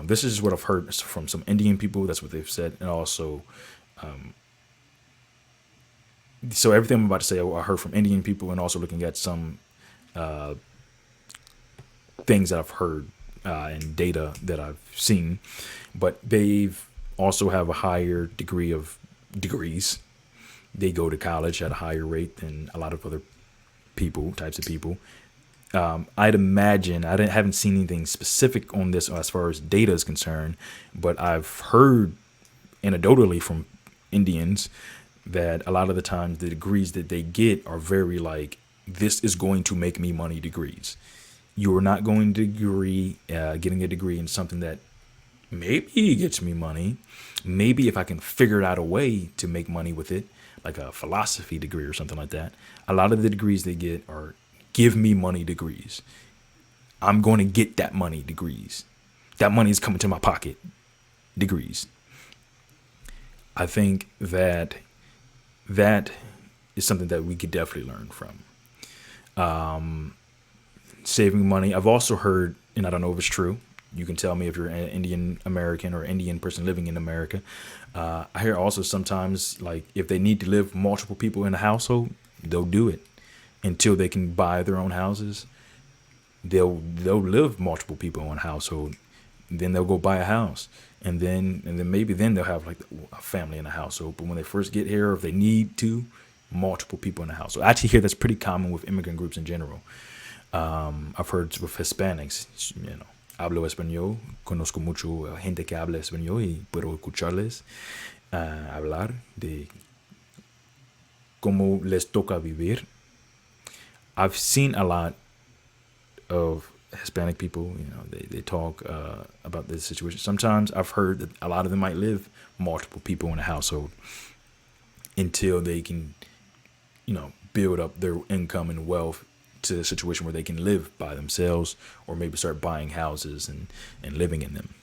This is what I've heard from some Indian people. That's what they've said. And also, so everything I'm about to say, I heard from Indian people, and also looking at some things that I've heard and data that I've seen. But they've also have a higher degree of degrees. They go to college at a higher rate than a lot of other types of people. I'd imagine haven't seen anything specific on this as far as data is concerned, but I've heard anecdotally from Indians that a lot of the times the degrees that they get are very like, this is going to make me money degrees. You are not going to getting a degree in something that maybe gets me money. Maybe if I can figure out a way to make money with it, like a philosophy degree or something like that. A lot of the degrees they get are give me money degrees. I'm going to get that money degrees. That money is coming to my pocket degrees. I think that is something that we could definitely learn from. Saving money. I've also heard, and I don't know if it's true. You can tell me if you're an Indian American or Indian person living in America. I hear also sometimes, like, if they need to live multiple people in a household, they'll do it until they can buy their own houses. They'll live multiple people in a household. Then they'll go buy a house, and then maybe then they'll have like a family in a household. But when they first get here, if they need to, multiple people in a household. I actually hear that's pretty common with immigrant groups in general. I've heard with Hispanics, hablo español, conozco mucho gente que habla español y puedo escucharles hablar de cómo les toca vivir. I've seen a lot of Hispanic people, they talk about this situation. Sometimes I've heard that a lot of them might live multiple people in a household until they can, build up their income and wealth to a situation where they can live by themselves, or maybe start buying houses and living in them.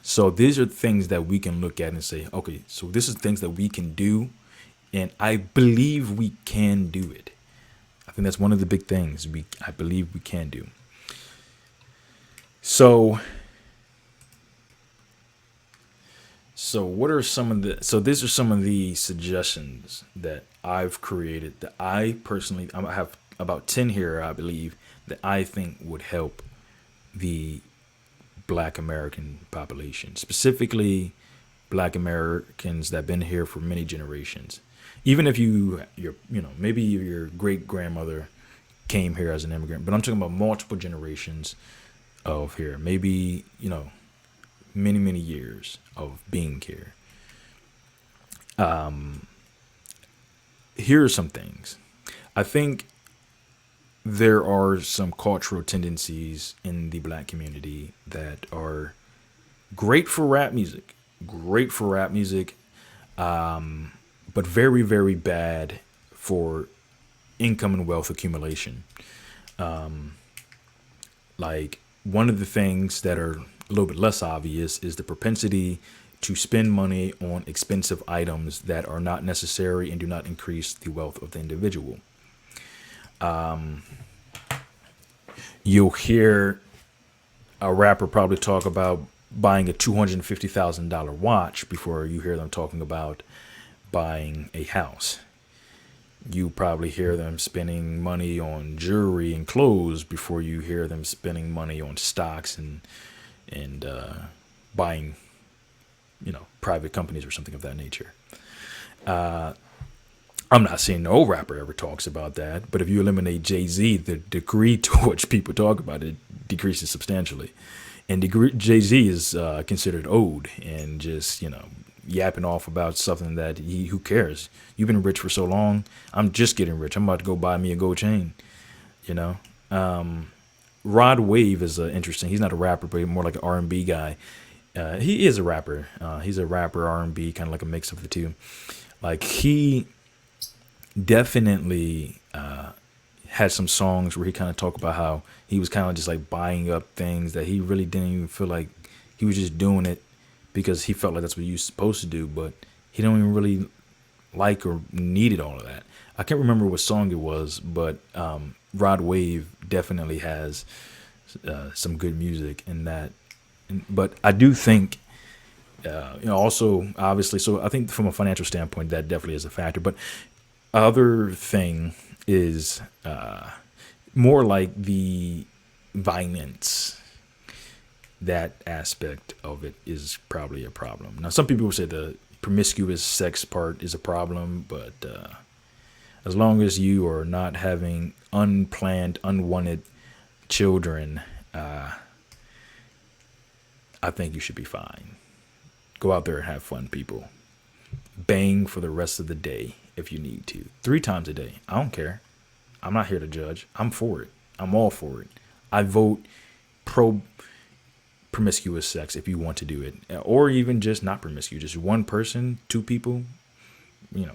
So these are things that we can look at and say, okay, so this is things that we can do, and I believe we can do it. I think that's one of the big things I believe we can do. So what are these are some of the suggestions that I've created that I personally, I have about 10 here, I believe, that I think would help the Black American population, specifically Black Americans that have been here for many generations. Even if maybe your great grandmother came here as an immigrant, but I'm talking about multiple generations of here, maybe, many, many years of being here. Here are some things. I think there are some cultural tendencies in the Black community that are great for rap music, but very, very bad for income and wealth accumulation. Like, one of the things that are a little bit less obvious is the propensity to spend money on expensive items that are not necessary and do not increase the wealth of the individual. You'll hear a rapper probably talk about buying a $250,000 watch before you hear them talking about buying a house. You probably hear them spending money on jewelry and clothes before you hear them spending money on stocks and buying, private companies or something of that nature. I'm not saying no rapper ever talks about that, but if you eliminate JayZ, the degree to which people talk about it decreases substantially. And JayZ is considered old and just, yapping off about something that who cares? You've been rich for so long. I'm just getting rich. I'm about to go buy me a gold chain, Rod Wave is interesting. He's not a rapper, but more like an R&B guy. He is a rapper. He's a rapper, R&B, kind of like a mix of the two. Like, he definitely had some songs where he kind of talked about how he was kind of just like buying up things that he really didn't even feel like he was just doing it because he felt like that's what you're supposed to do, but he don't even really like or needed all of that. I can't remember what song it was, but Rod Wave definitely has some good music in that. But I do think, also, obviously, so I think from a financial standpoint, that definitely is a factor. But other thing is more like the violence. That aspect of it is probably a problem. Now, some people will say the promiscuous sex part is a problem, but as long as you are not having unplanned, unwanted children, I think you should be fine. Go out there and have fun, people. Bang for the rest of the day if you need to. 3 times a day. I don't care. I'm not here to judge. I'm for it. I'm all for it. I vote pro promiscuous sex if you want to do it, or even just not promiscuous, just one person, 2 people,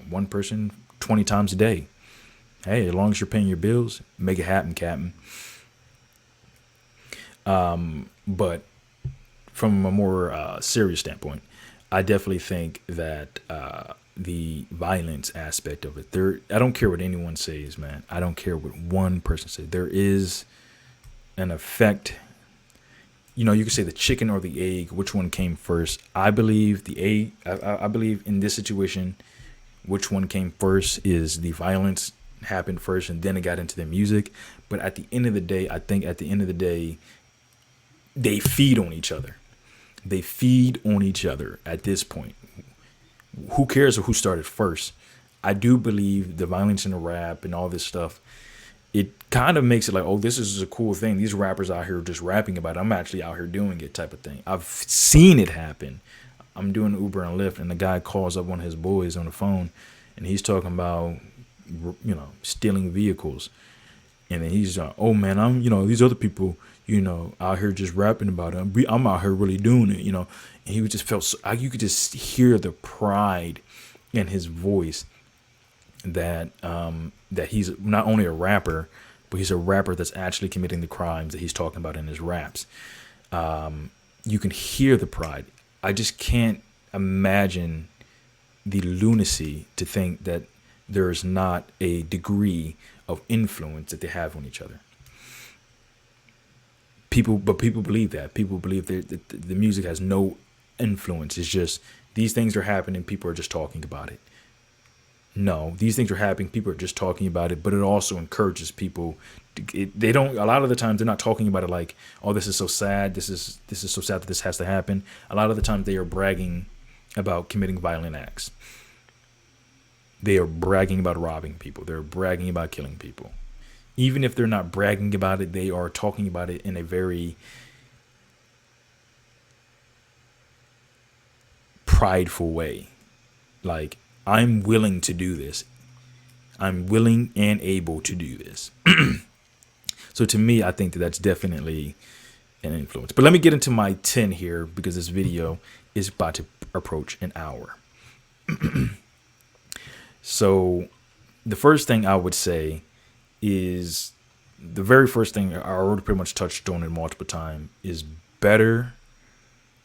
one person 20 times a day. Hey, as long as you're paying your bills, make it happen, Captain. But from a more serious standpoint, I definitely think that the violence aspect of it, I don't care what anyone says, man. I don't care what one person says. There is an effect. You can say the chicken or the egg, which one came first. I believe the egg. I believe in this situation, which one came first is the violence happened first, and then it got into the music. But at the end of the day, I think at the end of the day, they feed on each other. They feed on each other at this point. Who cares who started first? I do believe the violence in the rap and all this stuff, it kind of makes it like, oh, this is a cool thing. These rappers out here just rapping about it. I'm actually out here doing it type of thing. I've seen it happen. I'm doing Uber and Lyft, and the guy calls up one of his boys on the phone, and he's talking about, stealing vehicles. And then he's like, oh, man, I'm, these other people, out here just rapping about it. I'm out here really doing it, And he just felt, you could just hear the pride in his voice that he's not only a rapper, but he's a rapper that's actually committing the crimes that he's talking about in his raps. You can hear the pride. I just can't imagine the lunacy to think that there's not a degree of influence that they have on each other. People believe that. People believe that the music has no influence. It's just these things are happening. People are just talking about it. No, these things are happening. People are just talking about it, but it also encourages people. They don't. A lot of the times, they're not talking about it like, "Oh, this is so sad. This is so sad that this has to happen." A lot of the times, they are bragging about committing violent acts. They are bragging about robbing people. They're bragging about killing people. Even if they're not bragging about it, they are talking about it in a very prideful way. Like, I'm willing to do this. I'm willing and able to do this. So to me, I think that that's definitely an influence. But let me get into my 10 here, because this video is about to approach an hour. So the first thing I would say is, the very first thing I already pretty much touched on it multiple times, is better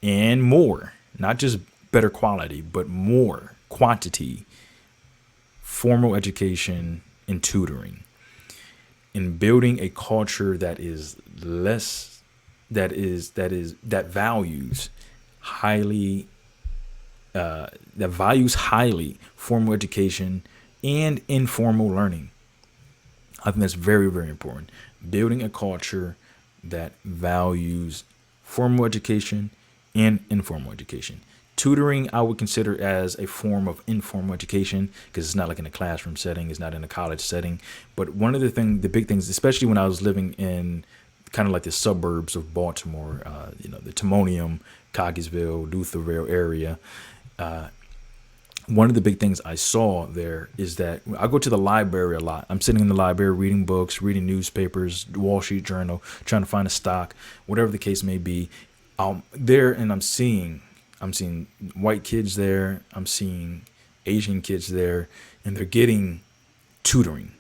and more. Not just better quality, but more quantity, formal education and tutoring, in building a culture that is less, that values highly formal education and informal learning. I think that's very, very important. Building a culture that values formal education and informal education. Tutoring, I would consider as a form of informal education, because it's not like in a classroom setting, it's not in a college setting. But one of the big things, especially when I was living in kind of like the suburbs of Baltimore, the Timonium, Coggiesville, Lutherville area, one of the big things I saw there is that I go to the library a lot. I'm sitting in the library reading books, reading newspapers, Wall Street Journal, trying to find a stock, whatever the case may be. There, and I'm seeing white kids there. I'm seeing Asian kids there, and they're getting tutoring.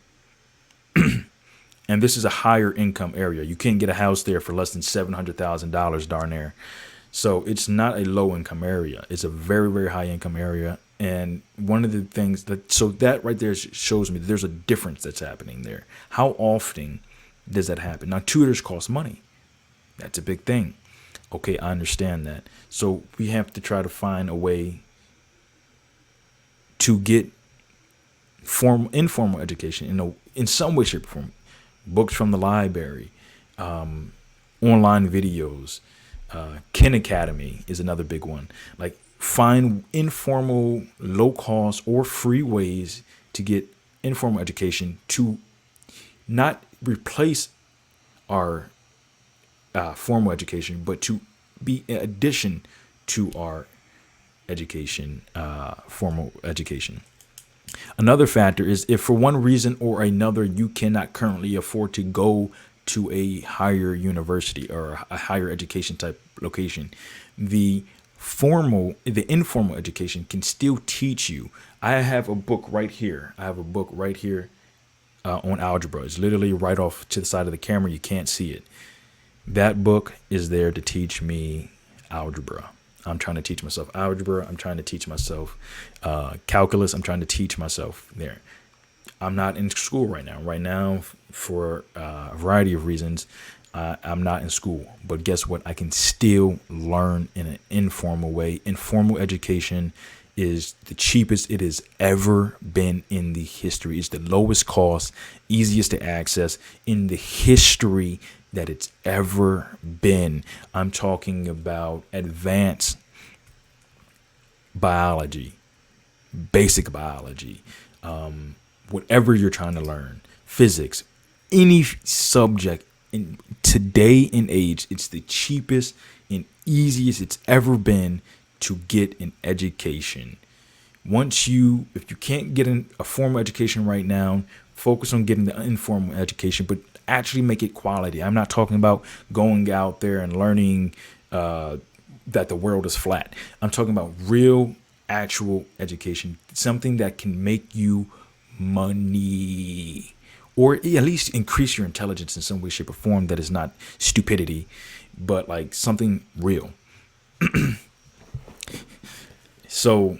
And this is a higher income area. You can't get a house there for less than $700,000 darn near. So it's not a low income area. It's a very, very high income area. And one of the things that right there shows me that there's a difference that's happening there. How often does that happen? Now, tutors cost money. That's a big thing. Okay, I understand that. So we have to try to find a way to get informal education in some way, shape, or form. Books from the library, online videos, Khan Academy is another big one. Like, find informal, low cost, or free ways to get informal education to not replace our formal education, but to be in addition to our education, formal education. Another factor is if for one reason or another you cannot currently afford to go to a higher university or a higher education type location, the informal education can still teach you. I have a book right here. I have a book right here on algebra. It's literally right off to the side of the camera. You can't see it. That book is there to teach me algebra. I'm trying to teach myself algebra. I'm trying to teach myself calculus. I'm trying to teach myself there. I'm not in school right now. Right now, for a variety of reasons, I'm not in school. But guess what? I can still learn in an informal way. Informal education is the cheapest it has ever been in the history. It's the lowest cost, easiest to access in the history that it's ever been. I'm talking about advanced biology, basic biology, whatever you're trying to learn, physics, any subject in today and age, it's the cheapest and easiest it's ever been to get an education. If you can't get a formal education right now, focus on getting the informal education, but actually make it quality. I'm not talking about going out there and learning that the world is flat. I'm talking about real, actual education, something that can make you money, or at least increase your intelligence in some way, shape, or form that is not stupidity, but like something real. So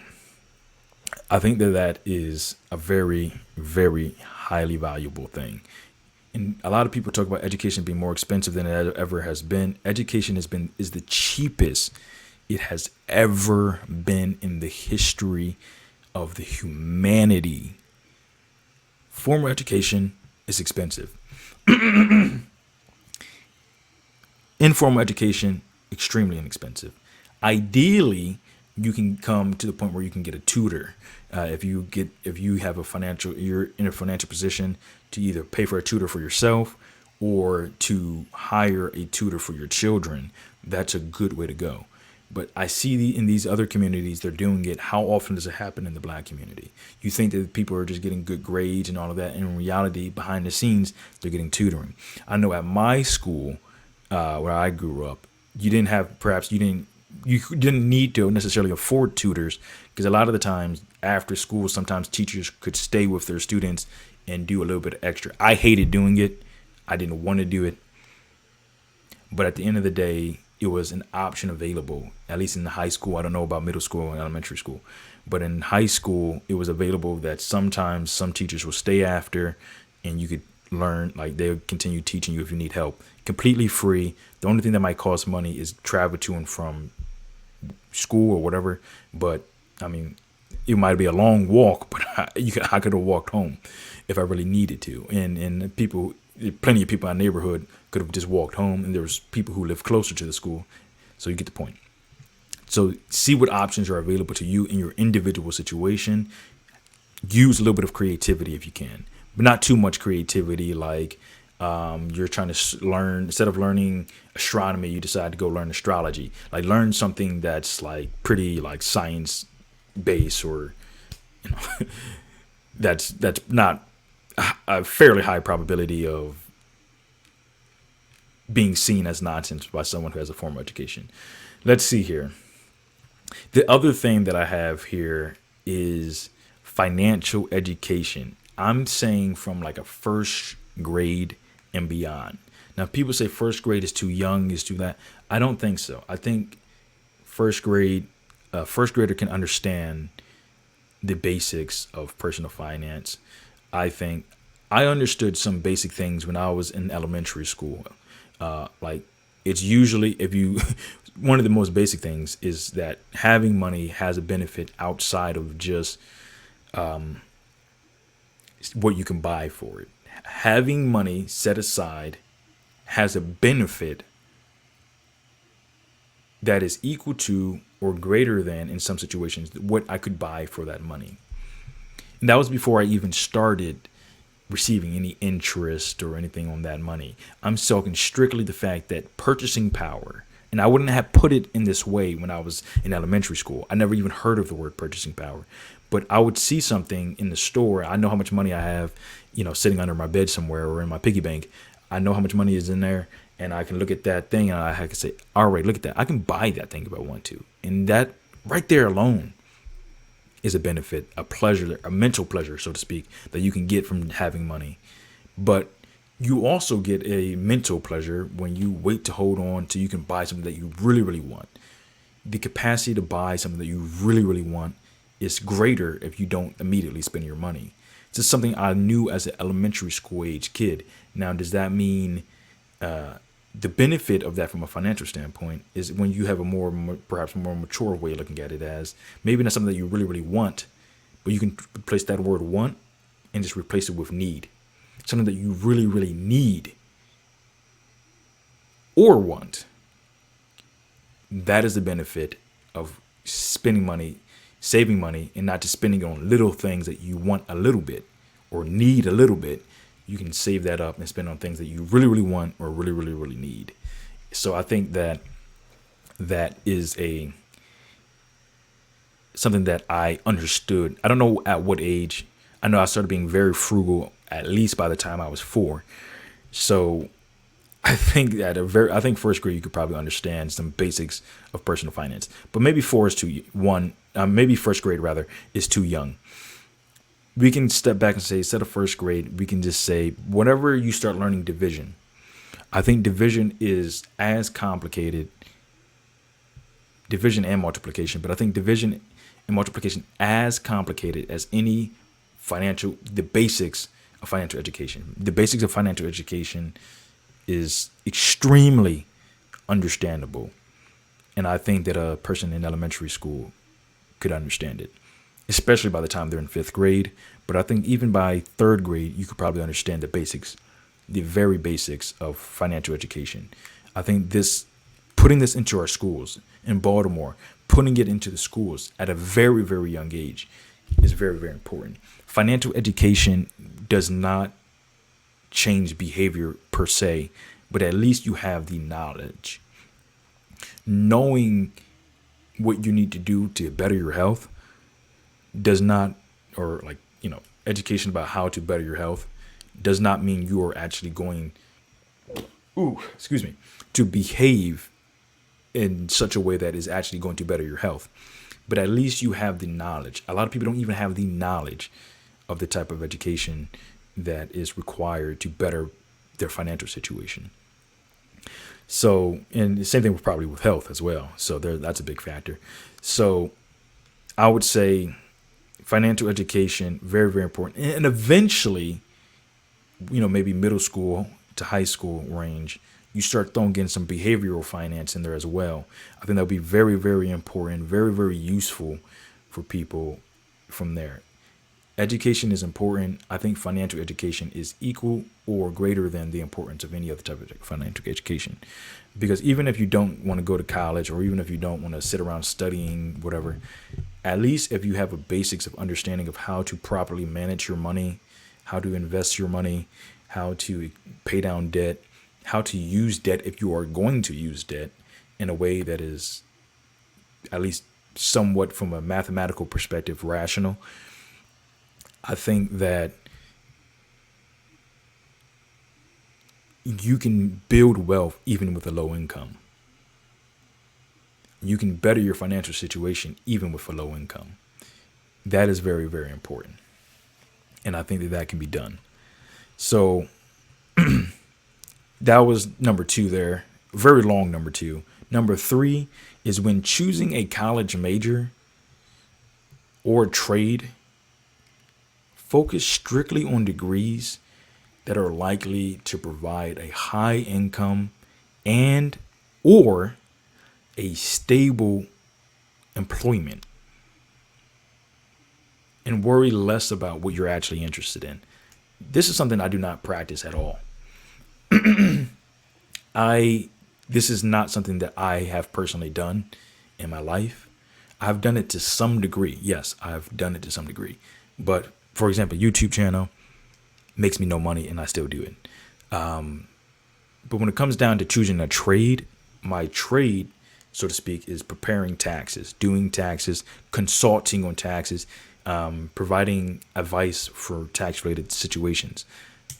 I think that is a very, very highly valuable thing. And a lot of people talk about education being more expensive than it ever has been. Education is the cheapest it has ever been in the history of the humanity. Formal education is expensive. Informal education, extremely inexpensive. Ideally, you can come to the point where you can get a tutor. If you have you're in a financial position to either pay for a tutor for yourself or to hire a tutor for your children. That's a good way to go. But I see in these other communities, they're doing it. How often does it happen in the black community? You think that people are just getting good grades and all of that. And in reality, behind the scenes, they're getting tutoring. I know at my school, where I grew up, you didn't need to necessarily afford tutors, because a lot of the times after school, sometimes teachers could stay with their students and do a little bit extra. I hated doing it. I didn't want to do it. But at the end of the day, it was an option available, at least in the high school. I don't know about middle school and elementary school, but in high school, it was available that sometimes some teachers will stay after and you could learn, like they'll continue teaching you if you need help. Completely free. The only thing that might cost money is travel to and from school or whatever. But I mean, it might be a long walk, but I could have walked home if I really needed to. And plenty of people in our neighborhood could have just walked home, and there was people who live closer to the school. So you get the point. So see what options are available to you in your individual situation. Use a little bit of creativity if you can, but not too much creativity. Like you're trying to learn, instead of learning astronomy, you decide to go learn astrology. Like learn something that's like pretty like science based, or that's not a fairly high probability of being seen as nonsense by someone who has a formal education. Let's see here. The other thing that I have here is financial education. I'm saying from like a first grade and beyond. Now, people say first grade is too young, is too that. I don't think so. I think first grader can understand the basics of personal finance. I think I understood some basic things when I was in elementary school. Like it's usually one of the most basic things is that having money has a benefit outside of just what you can buy for it. Having money set aside has a benefit that is equal to or greater than, in some situations, what I could buy for that money. And that was before I even started receiving any interest or anything on that money. I'm talking strictly the fact that purchasing power, and I wouldn't have put it in this way when I was in elementary school. I never even heard of the word purchasing power. But I would see something in the store. I know how much money I have, sitting under my bed somewhere or in my piggy bank. I know how much money is in there, and I can look at that thing and I can say, all right, look at that. I can buy that thing if I want to. And that right there alone is a benefit, a pleasure, a mental pleasure, so to speak, that you can get from having money. But you also get a mental pleasure when you wait to hold on till you can buy something that you really, really want. The capacity to buy something that you really, really want is greater if you don't immediately spend your money. It's just something I knew as an elementary school age kid. Now, does that mean the benefit of that from a financial standpoint is when you have perhaps a more mature way of looking at it, as maybe not something that you really, really want, but you can replace that word want and just replace it with need. Something that you really, really need or want. That is the benefit of spending money, saving money, and not just spending it on little things that you want a little bit or need a little bit. You can save that up and spend on things that you really, really want or really, really, really need. So I think that is something that I understood. I don't know at what age. I know I started being very frugal at least by the time I was 4. So I think I think first grade you could probably understand some basics of personal finance, but maybe maybe first grade rather is too young. We can step back and say, instead of first grade, we can just say, whenever you start learning division, I think division is as complicated, division and multiplication, but I think division and multiplication as complicated as the basics of financial education. The basics of financial education is extremely understandable. And I think that a person in elementary school could understand it, especially by the time they're in 5th grade. But I think even by 3rd grade, you could probably understand the basics, the very basics of financial education. I think putting this into our schools in Baltimore, putting it into the schools at a very, very young age is very, very important. Financial education does not change behavior per se, but at least you have the knowledge. Knowing what you need to do to better your health does not, education about how to better your health does not mean you are actually going, to behave in such a way that is actually going to better your health. But at least you have the knowledge. A lot of people don't even have the knowledge of the type of education that is required to better their financial situation. So, and the same thing probably with health as well. So that's a big factor. So I would say financial education, very, very important. And eventually, maybe middle school to high school range, you start throwing in some behavioral finance in there as well. I think that'll be very, very important, very, very useful for people from there. Education is important. I think financial education is equal or greater than the importance of any other type of financial education. Because even if you don't want to go to college, or even if you don't want to sit around studying whatever, at least if you have a basics of understanding of how to properly manage your money, how to invest your money, how to pay down debt, how to use debt if you are going to use debt in a way that is at least somewhat from a mathematical perspective rational, I think that you can build wealth even with a low income. You can better your financial situation even with a low income. That is very, very important. And I think that can be done. So that was number 2 there. Very long number 2. Number 3 is when choosing a college major or trade, focus strictly on degrees that are likely to provide a high income and or a stable employment, and worry less about what you're actually interested in. This is something I do not practice at all. This is not something that I have personally done in my life. I've done it to some degree. Yes, I've done it to some degree. But for example, YouTube channel makes me no money and I still do it. But when it comes down to choosing a trade, my trade, so to speak, is preparing taxes, doing taxes, consulting on taxes, providing advice for tax related situations.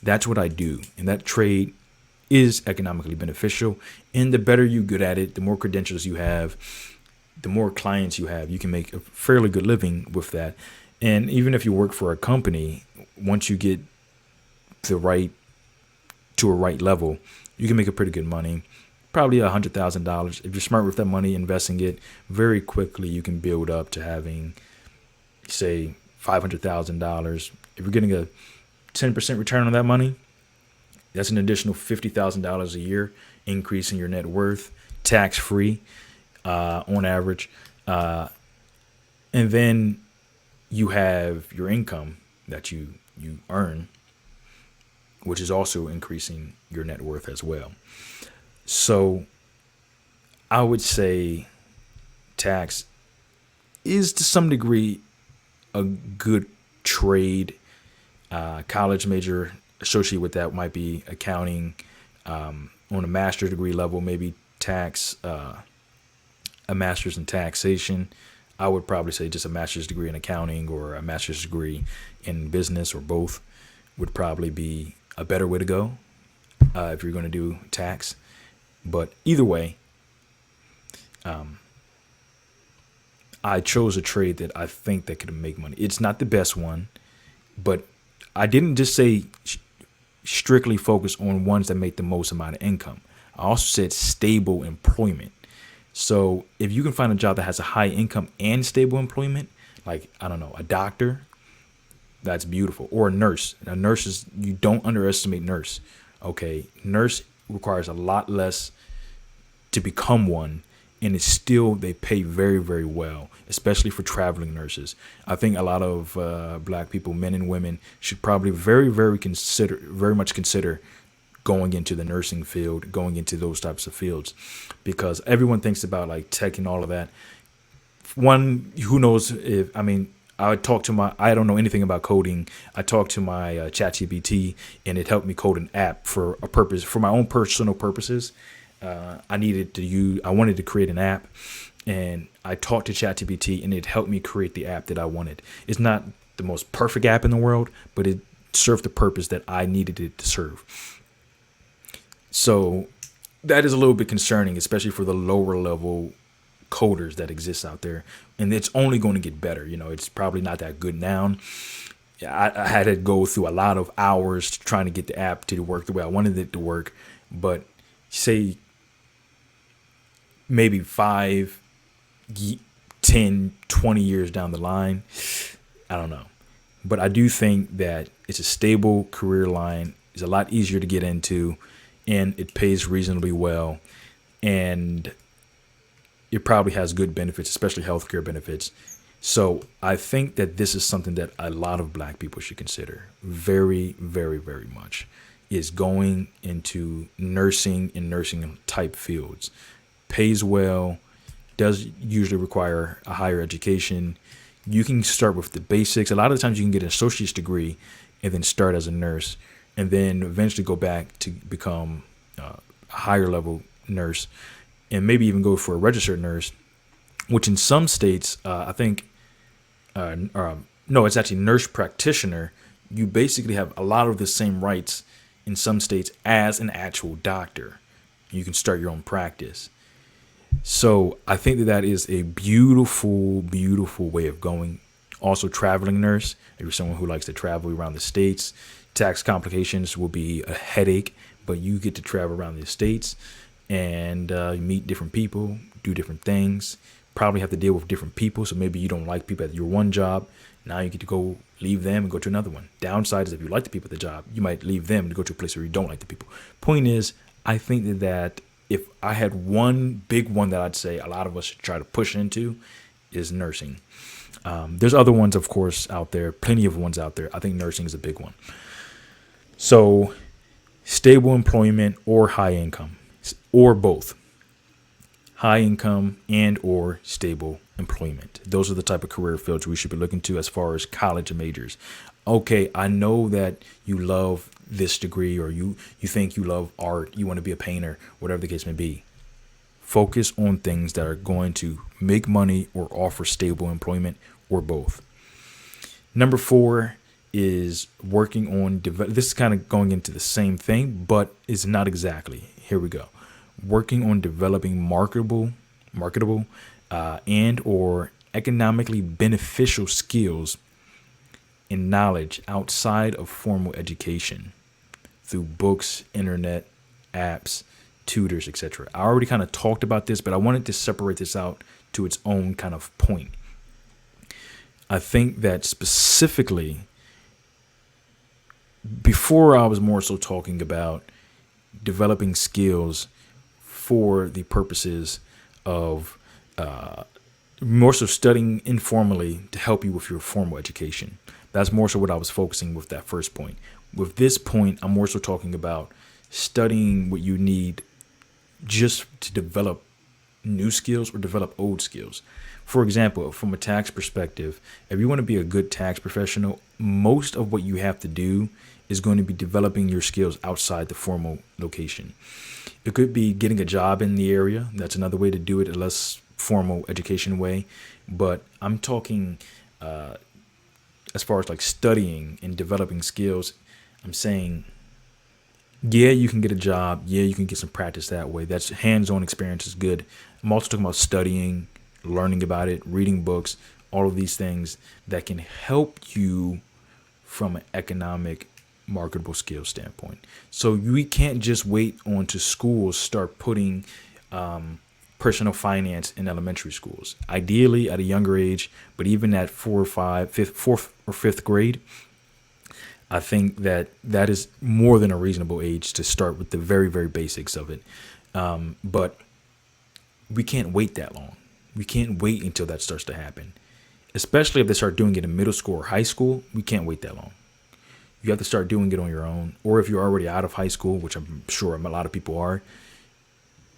That's what I do. And that trade is economically beneficial. And the better you get at it, the more credentials you have, the more clients you have, you can make a fairly good living with that. And even if you work for a company, once you get the right to a right level, you can make a pretty good money, probably $100,000. If you're smart with that money, investing it very quickly, you can build up to having, say, $500,000. If you're getting a 10% return on that money, that's an additional $50,000 a year, increase in your net worth, tax free on average. And then you have your income that you earn, which is also increasing your net worth as well. So I would say tax is to some degree a good trade. College major associated with that might be accounting. On a master's degree level, maybe tax, a master's in taxation. I would probably say just a master's degree in accounting or a master's degree in business or both would probably be a better way to go if you're going to do tax. But either way, I chose a trade that I think that could make money. It's not the best one, but I didn't just say strictly focus on ones that make the most amount of income. I also said stable employment. So if you can find a job that has a high income and stable employment, like, I don't know, a doctor, that's beautiful. Or a nurse. A nurse is, you don't underestimate nurse. Okay. Nurse requires a lot less to become one. And it's still, they pay very, very well, especially for traveling nurses. I think a lot of black people, men and women, should probably very much consider going into the nursing field, going into those types of fields, because everyone thinks about like tech and all of that. One, who knows if, I mean, I don't know anything about coding. I talked to my ChatGPT and it helped me code an app for a purpose, for my own personal purposes. I wanted to create an app, and I talked to ChatGPT and it helped me create the app that I wanted. It's not the most perfect app in the world, but it served the purpose that I needed it to serve. So that is a little bit concerning, especially for the lower level coders that exist out there. And it's only going to get better. You know, it's probably not that good now. I had to go through a lot of hours trying to get the app to work the way I wanted it to work. But say maybe 5, 10, 20 years down the line, I don't know. But I do think that it's a stable career line. It's a lot easier to get into, and it pays reasonably well. And it probably has good benefits, especially healthcare benefits. So I think that this is something that a lot of black people should consider very, very, very much, is going into nursing and nursing type fields. Pays well, does usually require a higher education. You can start with the basics. A lot of the times you can get an associate's degree and then start as a nurse and then eventually go back to become a higher level nurse and maybe even go for a registered nurse, which in some states, I think, no, it's actually nurse practitioner. You basically have a lot of the same rights in some states as an actual doctor. You can start your own practice. So I think that is a beautiful, beautiful way of going. Also, traveling nurse. If you're someone who likes to travel around the states, tax complications will be a headache, but you get to travel around the states and meet different people, do different things, probably have to deal with different people. So maybe you don't like people at your one job. Now you get to go leave them and go to another one. Downside is if you like the people at the job, you might leave them to go to a place where you don't like the people. Point is, I think that if I had one big one that I'd say a lot of us should try to push into is nursing. There's other ones, of course, out there, plenty of ones out there. I think nursing is a big one. So stable employment or high income or both. high income and or stable employment. Those are the type of career fields we should be looking to as far as college majors. Okay, I know that you love this degree, or you think you love art, you want to be a painter, whatever the case may be. Focus on things that are going to make money or offer stable employment, or both. Number 4 is working on this is kind of going into the same thing, but it's not exactly. Here we go. Working on developing marketable, and or economically beneficial skills and knowledge outside of formal education through books, internet, apps, tutors, etc. I already kind of talked about this, but I wanted to separate this out to its own kind of point. I think that specifically, before I was more so talking about developing skills for the purposes of more so studying informally to help you with your formal education. That's more so what I was focusing with that first point. With this point, I'm more so talking about studying what you need just to develop new skills or develop old skills. For example, from a tax perspective, if you want to be a good tax professional, most of what you have to do is going to be developing your skills outside the formal location. It could be getting a job in the area. That's another way to do it, a less formal education way. But I'm talking as far as like studying and developing skills. I'm saying, yeah, you can get a job. Yeah, you can get some practice that way. That's hands-on experience is good. I'm also talking about studying, learning about it, reading books, all of these things that can help you from an economic marketable skills standpoint. So we can't just wait on to schools start putting personal finance in elementary schools. Ideally at a younger age, but even at fourth or fifth grade, I think that that is more than a reasonable age to start with the very, very basics of it. But we can't wait that long. We can't wait until that starts to happen, especially if they start doing it in middle school or high school. We can't wait that long. You have to start doing it on your own. Or if you're already out of high school, which I'm sure a lot of people are,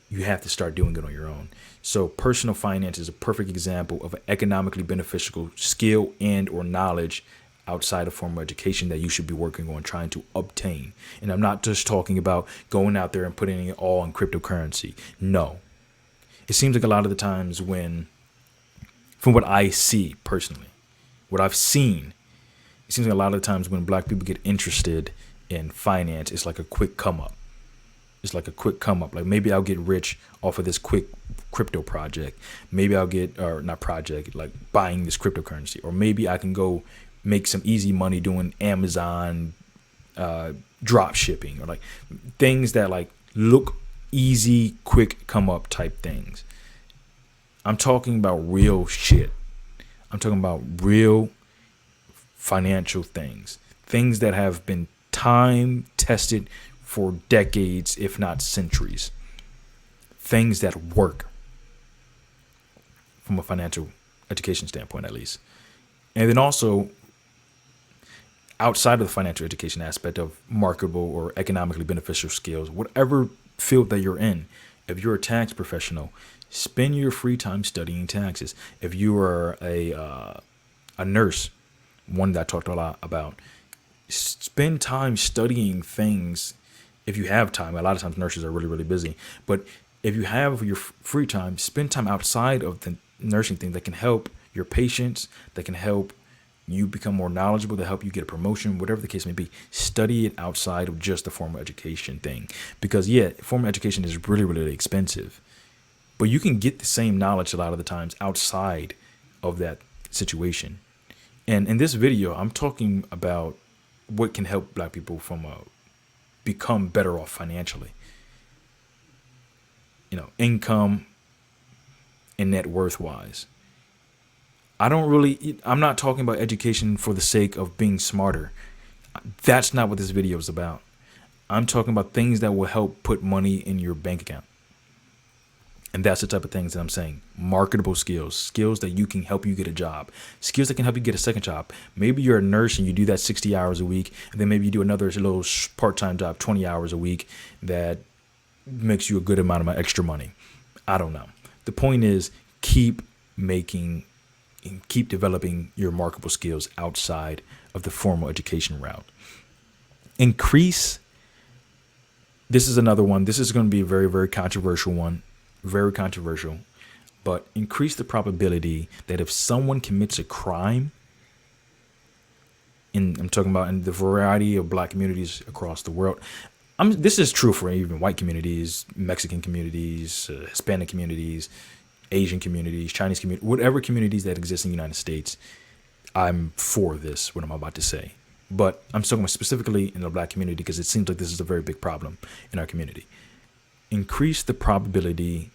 you have to start doing it on your own. So personal finance is a perfect example of an economically beneficial skill and or knowledge outside of formal education that you should be working on trying to obtain. And I'm not just talking about going out there and putting it all in cryptocurrency. No. It seems like a lot of the times when, from what I see personally, what I've seen, it seems like a lot of the times when black people get interested in finance, it's like a quick come up. It's like a quick come up. Like maybe I'll get rich off of this quick crypto project. Maybe I'll get, or not project, like buying this cryptocurrency. Or maybe I can go make some easy money doing Amazon drop shipping, or like things that like look easy, quick come up type things. I'm talking about real shit. I'm talking about real financial things that have been time tested for decades, if not centuries. Things that work from a financial education standpoint, at least. And then also outside of the financial education aspect of marketable or economically beneficial skills, whatever field that you're in, if you're a tax professional, spend your free time studying taxes. If you are a nurse, one that I talked a lot about, spend time studying things. If you have time, a lot of times nurses are really, really busy. But if you have your free time, spend time outside of the nursing thing that can help your patients, that can help you become more knowledgeable, that help you get a promotion, whatever the case may be. Study it outside of just the formal education thing. Because, yeah, formal education is really, really expensive. But you can get the same knowledge a lot of the times outside of that situation. And in this video, I'm talking about what can help black people from become better off financially. Income and net worth wise. I'm not talking about education for the sake of being smarter. That's not what this video is about. I'm talking about things that will help put money in your bank account. And that's the type of things that I'm saying. Marketable skills that you can help you get a job, skills that can help you get a second job. Maybe you're a nurse and you do that 60 hours a week. And then maybe you do another little part-time job, 20 hours a week that makes you a good amount of extra money. I don't know. The point is keep making and keep developing your marketable skills outside of the formal education route. Increase. This is another one. This is going to be a very, very controversial one. Very controversial. But increase the probability that if someone commits a crime, I'm talking about in the variety of black communities across the world. This is true for even white communities, Mexican communities, Hispanic communities, Asian communities, Chinese communities, whatever communities that exist in the United States. I'm for this, what I'm about to say. But I'm talking about specifically in the black community because it seems like this is a very big problem in our community. Increase the probability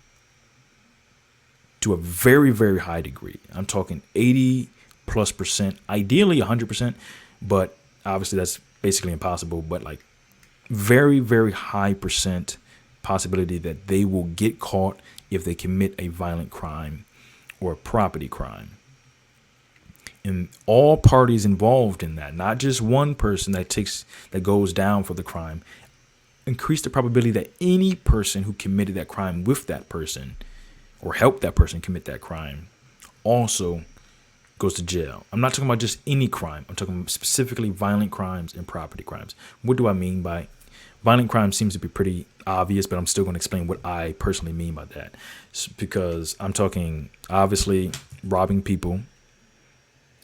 to a very, very high degree. I'm talking 80+%, ideally 100%, but obviously that's basically impossible. But like very, very high percent possibility that they will get caught if they commit a violent crime or a property crime. And all parties involved in that, not just one person that goes down for the crime, increase the probability that any person who committed that crime with that person or helped that person commit that crime also goes to jail. I'm not talking about just any crime. I'm talking specifically violent crimes and property crimes. What do I mean by violent crime? Seems to be pretty obvious, but I'm still going to explain what I personally mean by that. Because I'm talking obviously robbing people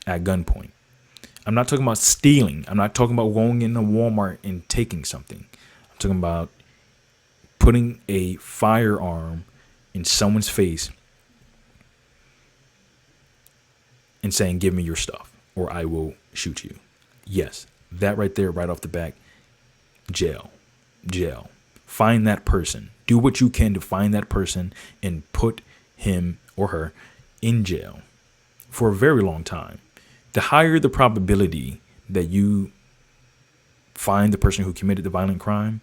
at gunpoint. I'm not talking about stealing. I'm not talking about going into Walmart and taking something. I'm talking about putting a firearm in someone's face and saying, give me your stuff or I will shoot you. Yes, that right there, right off the back, jail. Find that person. Do what you can to find that person and put him or her in jail for a very long time. The higher the probability that you find the person who committed the violent crime,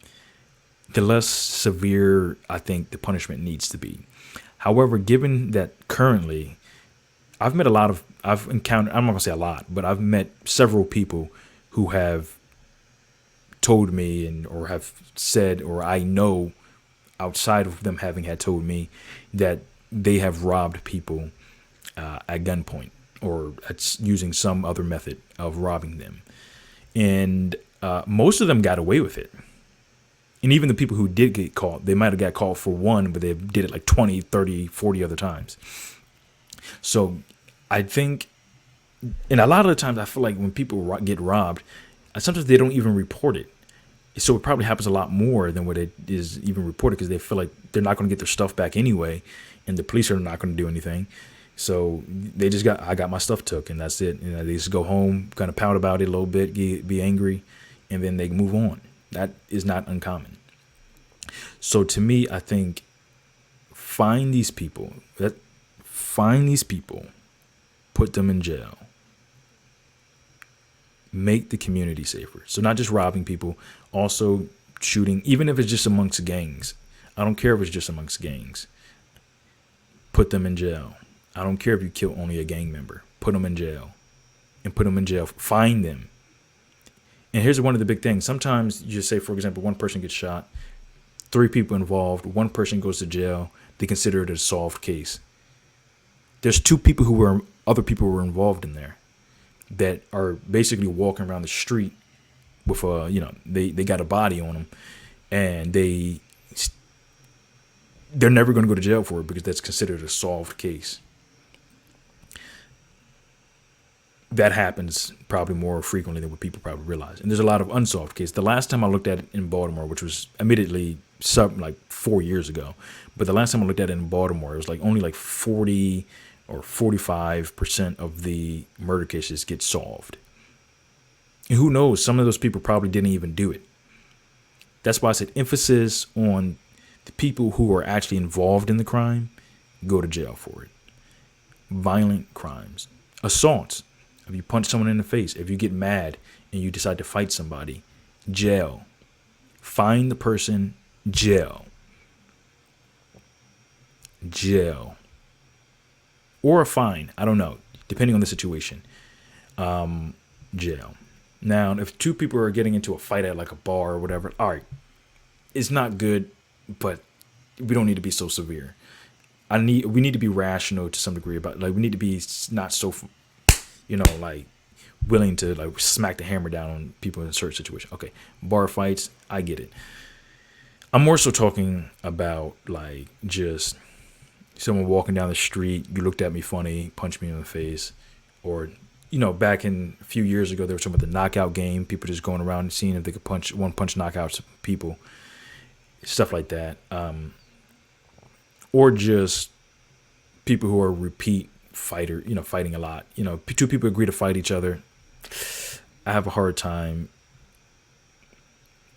the less severe I think the punishment needs to be. However, given that currently I've encountered, I'm not gonna say a lot, but I've met several people who have told me or have said, or I know outside of them having had told me that they have robbed people at gunpoint or using some other method of robbing them. And most of them got away with it. And even the people who did get caught, they might have got caught for one, but they did it like 20, 30, 40 other times. So I think, and a lot of the times I feel like when people get robbed, sometimes they don't even report it. So it probably happens a lot more than what it is even reported because they feel like they're not going to get their stuff back anyway. And the police are not going to do anything. So they just I got my stuff took and that's it. They just go home, kind of pout about it a little bit, be angry, and then they move on. That is not uncommon. So to me, I think find these people, put them in jail, make the community safer. So not just robbing people, also shooting, even if it's just amongst gangs. I don't care if it's just amongst gangs. Put them in jail. I don't care if you kill only a gang member. Put them in jail. And put them in jail. Find them. And here's one of the big things. Sometimes you just say, for example, one person gets shot, 3 people involved, one person goes to jail. They consider it a solved case. There's 2 people other people were involved in there that are basically walking around the street with they got a body on them, and they're never going to go to jail for it because that's considered a solved case. That happens probably more frequently than what people probably realize. And there's a lot of unsolved cases. The last time I looked at it in Baltimore, which was admittedly like 4 years ago, but the last time I looked at it in Baltimore, it was like only like 40 or 45% of the murder cases get solved. And who knows, some of those people probably didn't even do it. That's why I said emphasis on the people who are actually involved in the crime, go to jail for it. Violent crimes, assaults. If you punch someone in the face, if you get mad and you decide to fight somebody, jail. Find the person, jail. Or a fine, I don't know, depending on the situation. Jail. Now, if 2 people are getting into a fight at like a bar or whatever, all right, it's not good, but we don't need to be so severe. we need to be rational to some degree about, like, we need to be not so, like, willing to, like, smack the hammer down on people in certain situations. Okay, bar fights, I get it. I'm more so talking about, like, just someone walking down the street, you looked at me funny, punched me in the face, or, back in a few years ago, they were talking about the knockout game, people just going around and seeing if they could one punch knockouts people, stuff like that. Or just people who are repeat fighter, fighting a lot. Two people agree to fight each other. I have a hard time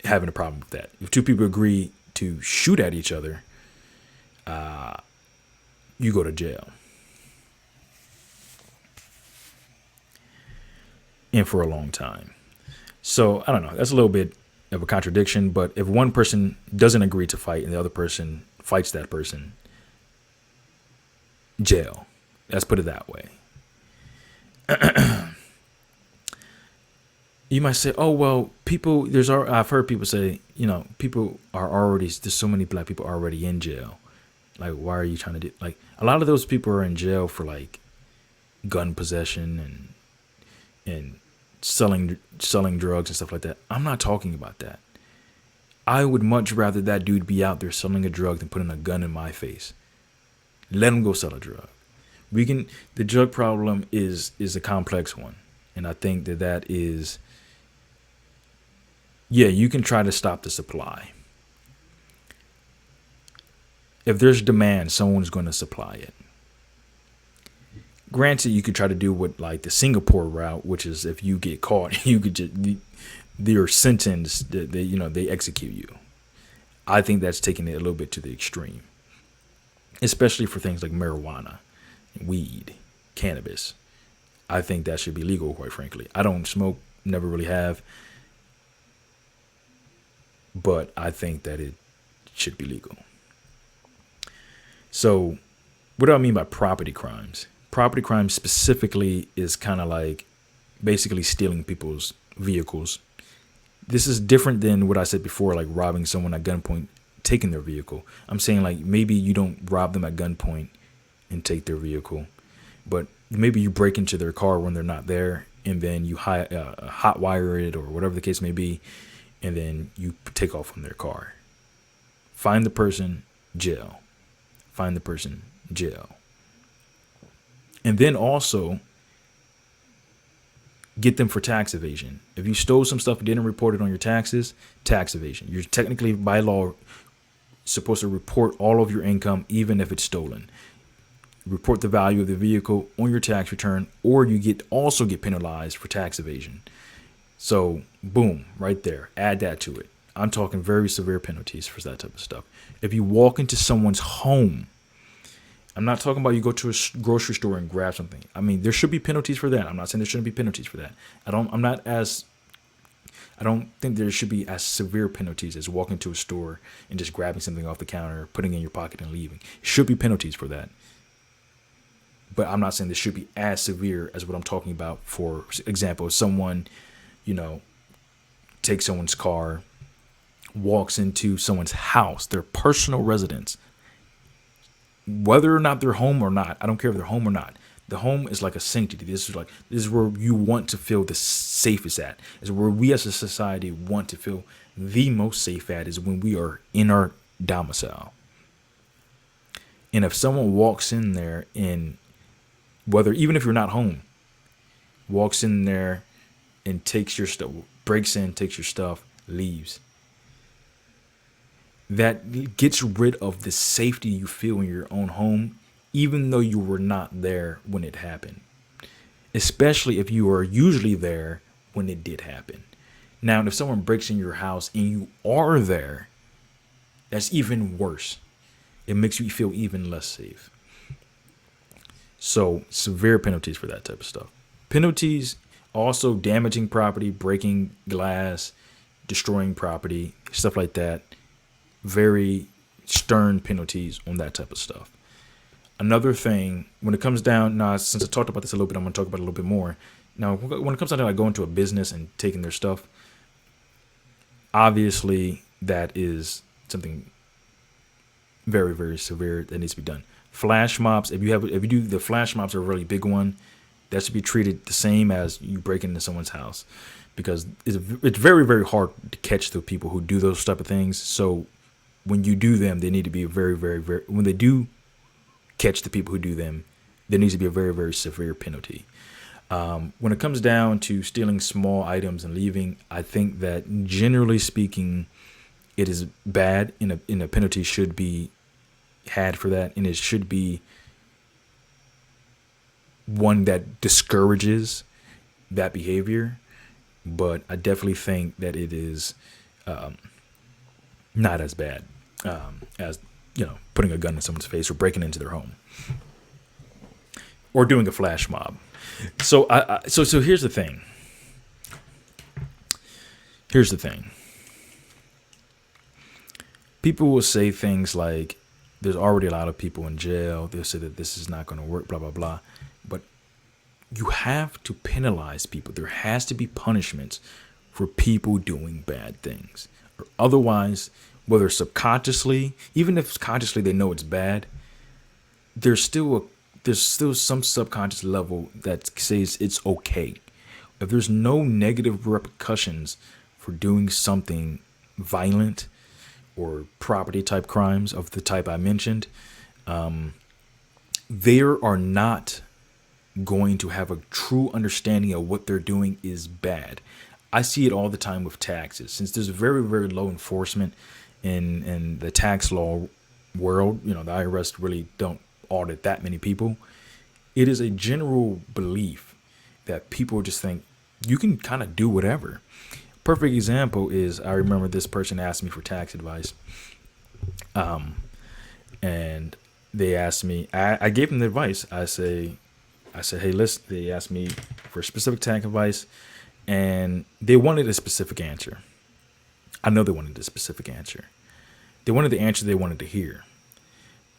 having a problem with that. If two people agree to shoot at each other, you go to jail. And for a long time. So, I don't know. That's a little bit of a contradiction. But if one person doesn't agree to fight and the other person fights that person, jail. Let's put it that way. You might say, oh, well, I've heard people say, there's so many black people already in jail. Like, why are you trying to do, like, a lot of those people are in jail for, like, gun possession and selling drugs and stuff like that. I'm not talking about that. I would much rather that dude be out there selling a drug than putting a gun in my face. Let him go sell a drug. The drug problem is a complex one. And I think that is, you can try to stop the supply. If there's demand, someone's going to supply it. Granted, you could try to do what, like, the Singapore route, which is if you get caught, you could just, you're sentenced, they execute you. I think that's taking it a little bit to the extreme, especially for things like marijuana, weed, cannabis. I think that should be legal, quite frankly. I don't smoke, never really have, but I think that it should be legal. So, what do I mean by property crimes? Property crime specifically is kind of like basically stealing people's vehicles. This is different than what I said before, like robbing someone at gunpoint, taking their vehicle. I'm saying, like, maybe you don't rob them at gunpoint and take their vehicle, but maybe you break into their car when they're not there, and then you hotwire it or whatever the case may be, and then you take off from their car. Find the person, jail. Find the person, jail. And then also get them for tax evasion. If you stole some stuff and didn't report it on your taxes, tax evasion. You're technically, by law, supposed to report all of your income, even if it's stolen. Report the value of the vehicle on your tax return, or you also get penalized for tax evasion. So, boom, right there. Add that to it. I'm talking very severe penalties for that type of stuff. If you walk into someone's home, I'm not talking about you go to a grocery store and grab something. I mean, there should be penalties for that. I'm not saying there shouldn't be penalties for that. I don't think there should be as severe penalties as walking to a store and just grabbing something off the counter, putting it in your pocket and leaving. It should be penalties for that. But I'm not saying this should be as severe as what I'm talking about. For example, if someone, takes someone's car, walks into someone's house, their personal residence, whether or not they're home or not, I don't care if they're home or not. The home is like a sanctity. This is where you want to feel the safest at. Is where we as a society want to feel the most safe at, is when we are in our domicile. And if someone walks in there and even if you're not home, walks in there and takes your stuff, breaks in, takes your stuff, leaves, that gets rid of the safety you feel in your own home, even though you were not there when it happened, especially if you are usually there when it did happen. Now, if someone breaks in your house and you are there, that's even worse. It makes you feel even less safe. So, severe penalties for that type of stuff. Penalties, also damaging property, breaking glass, destroying property, stuff like that. Very stern penalties on that type of stuff. Another thing, when it comes down, now since I talked about this a little bit, I'm going to talk about it a little bit more. Now, when it comes down to like going to a business and taking their stuff, obviously that is something very, very severe that needs to be done. Flash mobs, if you do the flash mobs are a really big one, that should be treated the same as you break into someone's house, because it's very very hard to catch the people who do those type of things. So when you do them, they need to be very very very. When they do catch the people who do them, there needs to be a very very severe penalty. When it comes down to stealing small items and leaving, I think that generally speaking, it is bad, and a penalty should be had for that, and it should be one that discourages that behavior. But I definitely think that it is not as bad as putting a gun in someone's face or breaking into their home or doing a flash mob. So so here's the thing. Here's the thing. People will say things like, there's already a lot of people in jail. They'll say that this is not going to work, blah, blah, blah. But you have to penalize people. There has to be punishments for people doing bad things. Or otherwise, whether subconsciously, even if consciously they know it's bad, there's still some subconscious level that says it's okay. If there's no negative repercussions for doing something violent or property type crimes of the type I mentioned, they are not going to have a true understanding of what they're doing is bad. I see it all the time with taxes. Since there's very, very low enforcement in the tax law world, the IRS really don't audit that many people. It is a general belief that people just think you can kind of do whatever. Perfect example is, I remember this person asked me for tax advice. And they asked me, I gave them the advice. I said, hey, listen, they asked me for specific tax advice, and they wanted a specific answer. I know they wanted a specific answer. They wanted the answer they wanted to hear.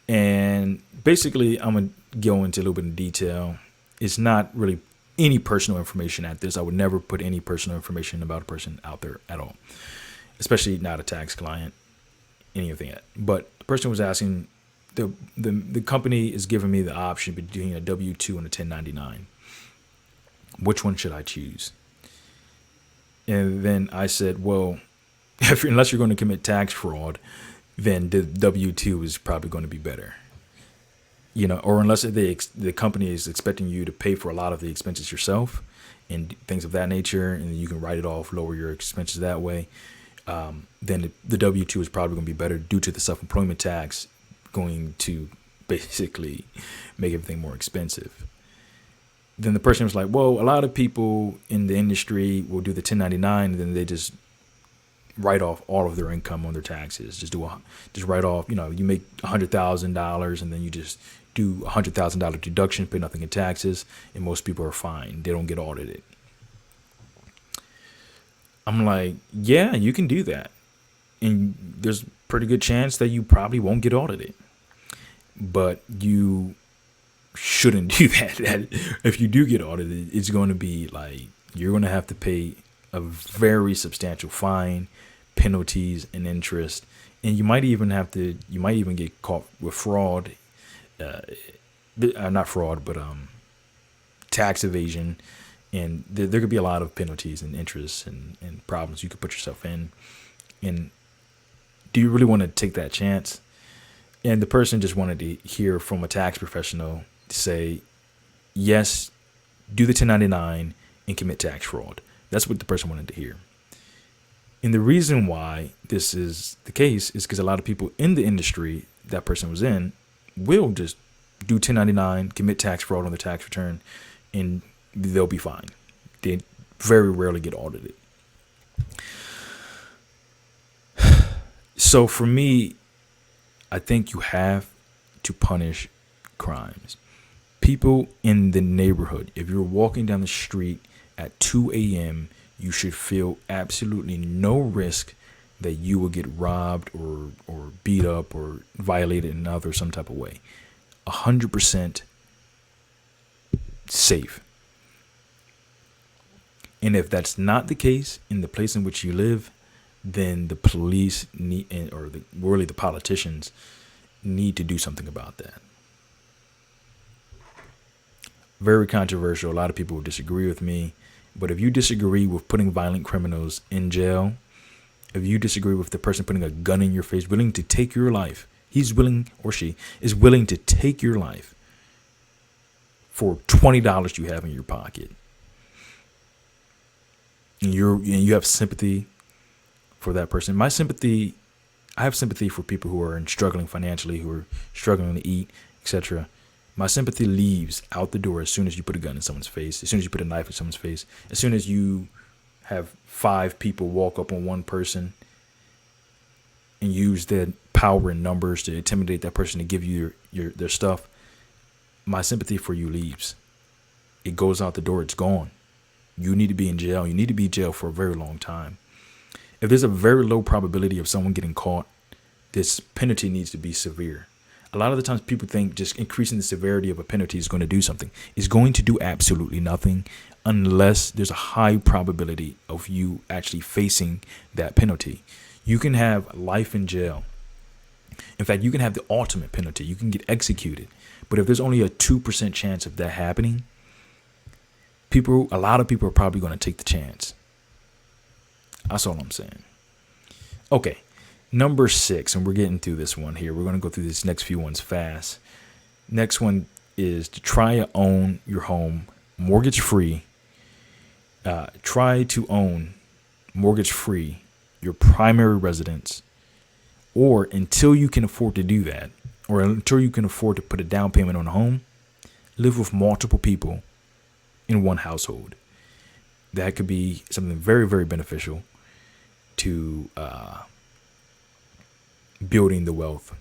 And basically, I'm going to go into a little bit of detail. It's not really any personal information at this. I would never put any personal information about a person out there at all, especially not a tax client, anything yet. But the person was asking, the company is giving me the option between a W-2 and a 1099. Which one should I choose? And then I said, well, unless you're going to commit tax fraud, then the W-2 is probably going to be better. Or unless the company is expecting you to pay for a lot of the expenses yourself and things of that nature, and you can write it off, lower your expenses that way, then the W-2 is probably going to be better due to the self-employment tax going to basically make everything more expensive. Then the person was like, well, a lot of people in the industry will do the 1099, and then they just write off all of their income on their taxes. Just write off, you make $100,000 and then you just do $100,000 deduction, pay nothing in taxes, and most people are fine. They don't get audited. I'm like, yeah, you can do that. And there's a pretty good chance that you probably won't get audited. But you shouldn't do that. If you do get audited, it's going to be like, you're going to have to pay a very substantial fine, penalties, and interest. And you might even get caught with fraud, not fraud, but tax evasion. And there could be a lot of penalties and interest and problems you could put yourself in. And do you really want to take that chance? And the person just wanted to hear from a tax professional to say, yes, do the 1099 and commit tax fraud. That's what the person wanted to hear. And the reason why this is the case is because a lot of people in the industry that person was in will just do 1099, commit tax fraud on the tax return, and they'll be fine. They very rarely get audited. So for me, I think you have to punish crimes. People in the neighborhood, if you're walking down the street at 2 a.m., you should feel absolutely no risk that you will get robbed or beat up or violated in some type of way. 100% safe. And if that's not the case in the place in which you live, then the police need, or really the politicians need to do something about that. Very controversial. A lot of people will disagree with me. But if you disagree with putting violent criminals in jail, if you disagree with the person putting a gun in your face, willing to take your life, he's willing, or she is willing to take your life for $20 you have in your pocket. And you have sympathy for that person. I have sympathy for people who are struggling financially, who are struggling to eat, etc. My sympathy leaves out the door as soon as you put a gun in someone's face, as soon as you put a knife in someone's face, as soon as you have 5 people walk up on one person and use their power in numbers to intimidate that person to give you their stuff. My sympathy for you leaves. It goes out the door. It's gone. You need to be in jail. You need to be in jail for a very long time. If there's a very low probability of someone getting caught, this penalty needs to be severe. A lot of the times people think just increasing the severity of a penalty is going to do something. It's going to do absolutely nothing unless there's a high probability of you actually facing that penalty. You can have life in jail. In fact, you can have the ultimate penalty. You can get executed. But if there's only a 2% chance of that happening, a lot of people are probably going to take the chance. That's all I'm saying. Okay. Number 6, and we're getting through this one here. We're going to go through these next few ones fast. Next one is to try to own your home mortgage free. Try to own mortgage free your primary residence, or until you can afford to do that, or until you can afford to put a down payment on a home, live with multiple people in one household. That could be something very, very beneficial to building the wealth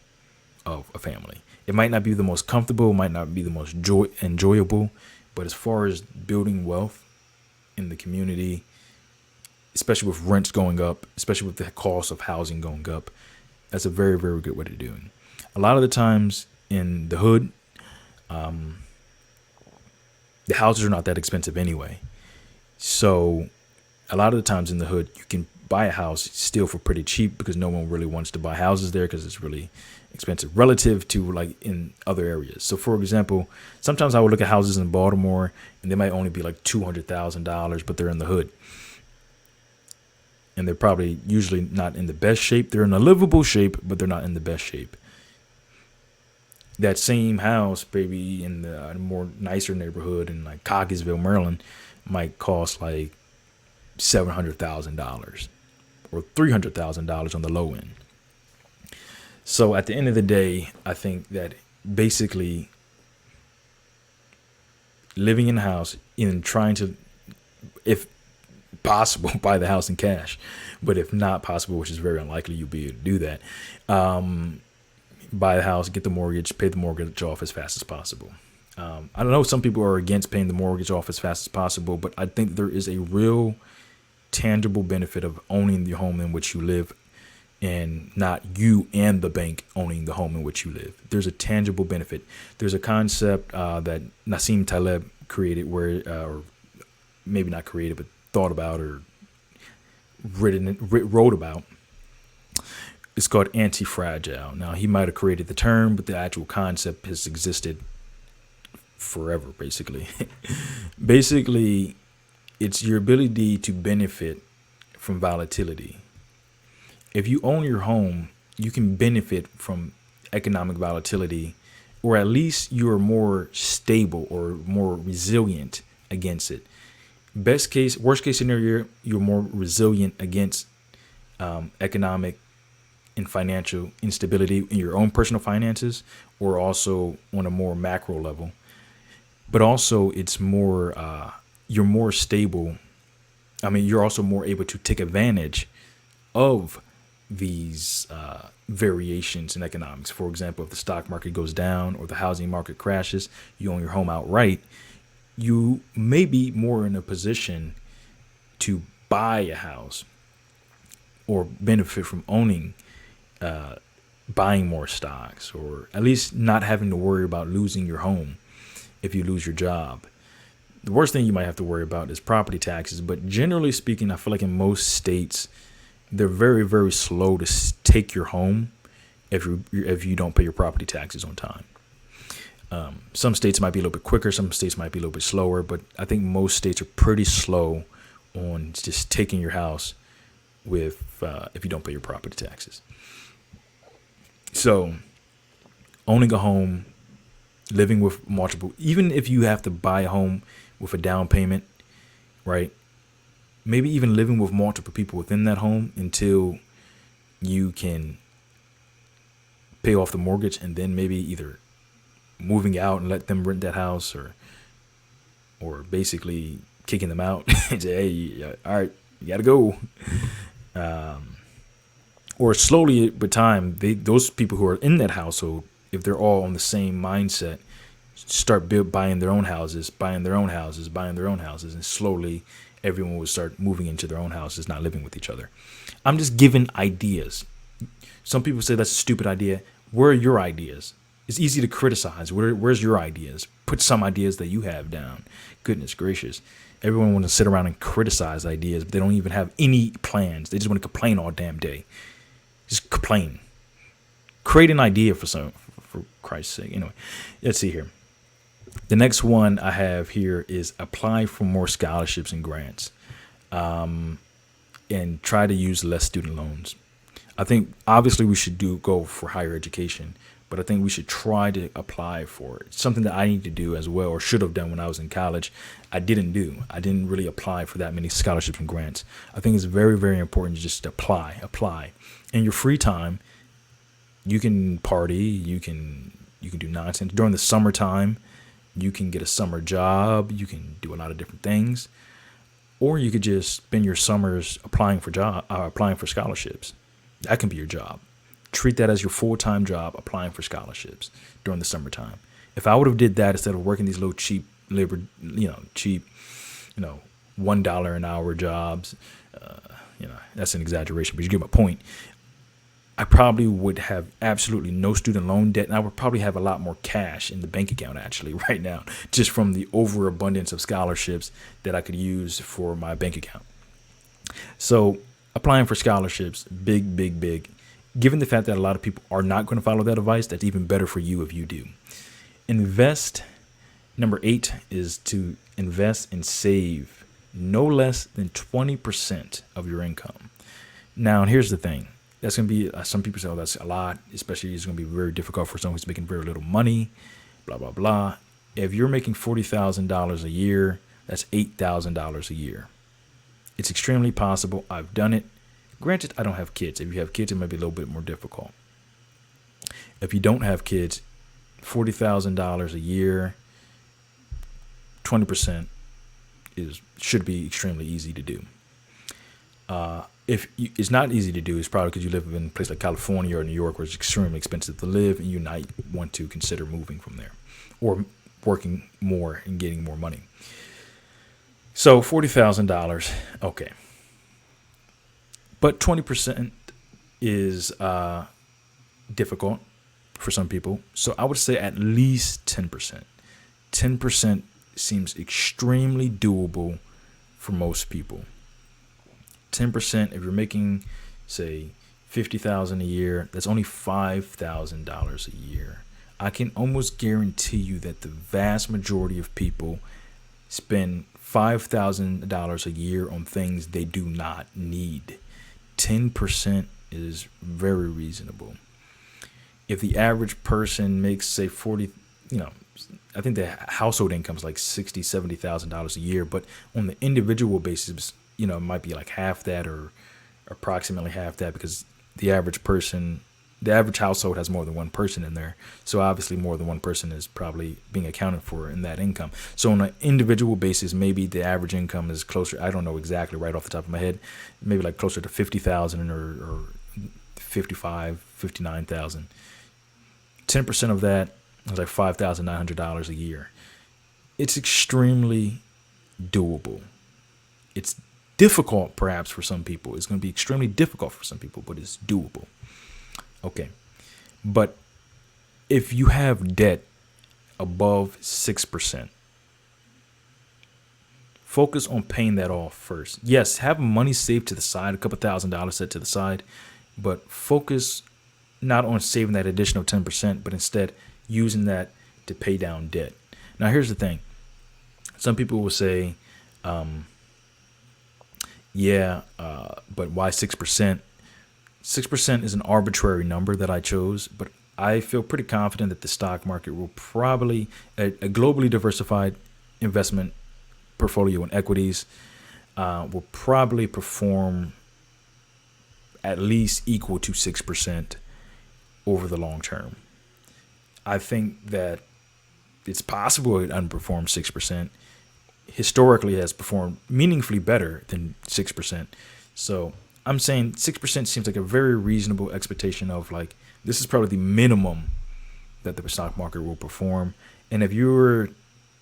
of a family. It might not be the most comfortable, might not be the most enjoyable, but as far as building wealth in the community, especially with rents going up, especially with the cost of housing going up, that's a very, very good way to do it. A lot of the times in the hood, the houses are not that expensive anyway. So a lot of the times in the hood, you can buy a house still for pretty cheap because no one really wants to buy houses there because it's really expensive relative to like in other areas. So for example, sometimes I would look at houses in Baltimore and they might only be like $200,000, but they're in the hood. And they're probably usually not in the best shape. They're in a livable shape, but they're not in the best shape. That same house, maybe in the more nicer neighborhood in like Cockeysville, Maryland, might cost like $700,000 or $300,000 on the low end. So at the end of the day, I think that basically living in a house and trying to, if possible, buy the house in cash. But if not possible, which is very unlikely you'll be able to do that, buy the house, get the mortgage, pay the mortgage off as fast as possible. I don't know, some people are against paying the mortgage off as fast as possible, but I think there is a real tangible benefit of owning the home in which you live and not you and the bank owning the home in which you live. There's a tangible benefit. There's a concept that Nassim Taleb created where, or maybe not created, but thought about or wrote about. It's called anti-fragile. Now, he might have created the term, but the actual concept has existed forever, basically. Basically, it's your ability to benefit from volatility. If you own your home, you can benefit from economic volatility, or at least you are more stable or more resilient against it. Worst case scenario, you're more resilient against economic and financial instability in your own personal finances, or also on a more macro level. But also it's more, you're more stable. I mean, you're also more able to take advantage of these variations in economics. For example, if the stock market goes down or the housing market crashes, you own your home outright, you may be more in a position to buy a house or benefit from buying more stocks, or at least not having to worry about losing your home if you lose your job. The worst thing you might have to worry about is property taxes. But generally speaking, I feel like in most states, they're very, very slow to take your home if you don't pay your property taxes on time. Some states might be a little bit quicker, some states might be a little bit slower, but I think most states are pretty slow on just taking your house with if you don't pay your property taxes. So owning a home, living with multiple, even if you have to buy a home with a down payment, right? Maybe even living with multiple people within that home until you can pay off the mortgage, and then maybe either moving out and let them rent that house, or basically kicking them out and say, hey, all right, you got to go. Or slowly with time, those people who are in that household, if they're all on the same mindset, start buying their own houses, and slowly everyone will start moving into their own houses, not living with each other. I'm just giving ideas. Some people say that's a stupid idea. Where are your ideas? It's easy to criticize. Where's your ideas? Put some ideas that you have down. Goodness gracious. Everyone wants to sit around and criticize ideas, but they don't even have any plans. They just want to complain all damn day. Just complain. Create an idea for Christ's sake. Anyway, let's see here. The next one I have here is apply for more scholarships and grants, and try to use less student loans. I think obviously we should go for higher education, but I think we should try to apply for it. Something that I need to do as well, or should have done when I was in college. I didn't do. I didn't really apply for that many scholarships and grants. I think it's very, very important to just apply. In your free time, you can party, you can do nonsense. During the summertime, you can get a summer job, you can do a lot of different things. Or you could just spend your summers applying for scholarships. That can be your job. Treat that as your full-time job, applying for scholarships during the summertime. If I would have did that instead of working these little cheap $1 an hour jobs, that's an exaggeration, but you get my point. I probably would have absolutely no student loan debt, and I would probably have a lot more cash in the bank account actually right now, just from the overabundance of scholarships that I could use for my bank account. So applying for scholarships, big. Given the fact that a lot of people are not going to follow that advice, that's even better for you if you do. Invest. Number 8 is to invest and save no less than 20% of your income. Now, here's the thing. That's going to be, some people say, oh, that's a lot, especially it's going to be very difficult for someone who's making very little money, blah, blah, blah. If you're making $40,000 a year, that's $8,000 a year. It's extremely possible. I've done it. Granted, I don't have kids. If you have kids, it might be a little bit more difficult. If you don't have kids, $40,000 a year, 20% should be extremely easy to do. It's not easy to do, it's probably because you live in a place like California or New York where it's extremely expensive to live, and you might want to consider moving from there or working more and getting more money. So $40,000, okay. But 20% is difficult for some people. So I would say at least 10%. 10% seems extremely doable for most people. 10%, if you're making, say, $50,000 a year, that's only $5,000 a year. I can almost guarantee you that the vast majority of people spend $5,000 a year on things they do not need. 10% is very reasonable. If the average person makes, say, 40, I think the household income is like $60,000, $70,000 a year, but on the individual basis, it might be like half that or approximately half that, because the average household has more than one person in there. So obviously more than one person is probably being accounted for in that income. So on an individual basis, maybe the average income is closer, I don't know exactly right off the top of my head, maybe like closer to 50,000 or 55, 59,000. 10% of that is like $5,900 a year. It's extremely doable. It's difficult perhaps for some people. It's going to be extremely difficult for some people, but it's doable. Okay. But if you have debt above 6%, focus on paying that off first. Yes, have money saved to the side, a couple $1,000 set to the side, but focus not on saving that additional 10%, but instead using that to pay down debt. Now, here's the thing. Some people will say, but why 6%? 6% is an arbitrary number that I chose, but I feel pretty confident that the stock market will probably, a globally diversified investment portfolio in equities, will probably perform at least equal to 6% over the long term. I think that it's possible it underperforms 6%. Historically, it has performed meaningfully better than 6%. So I'm saying 6% seems like a very reasonable expectation of like, this is probably the minimum that the stock market will perform. And if you're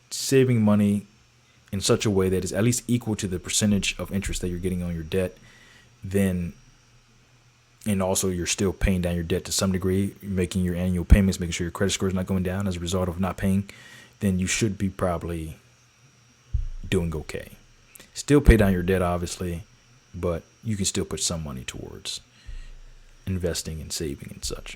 saving money in such a way that is at least equal to the percentage of interest that you're getting on your debt, then, and also you're still paying down your debt to some degree, making your annual payments, making sure your credit score is not going down as a result of not paying, then you should be probably doing okay. Still pay down your debt, obviously, but you can still put some money towards investing and saving and such.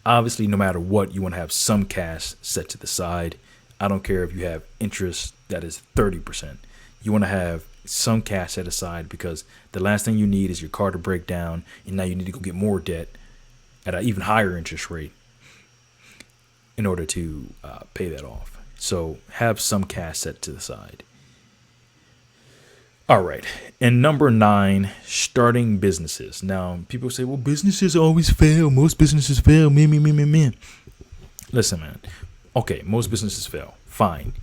Obviously, no matter what, you want to have some cash set to the side. I don't care if you have interest that is 30%. You want to have some cash set aside because the last thing you need is your car to break down and now you need to go get more debt at an even higher interest rate in order to pay that off. So have some cash set to the side. All right. And number 9, starting businesses. Now, people say, well, businesses always fail. Most businesses fail. Me. Listen, man. Okay, most businesses fail. Fine.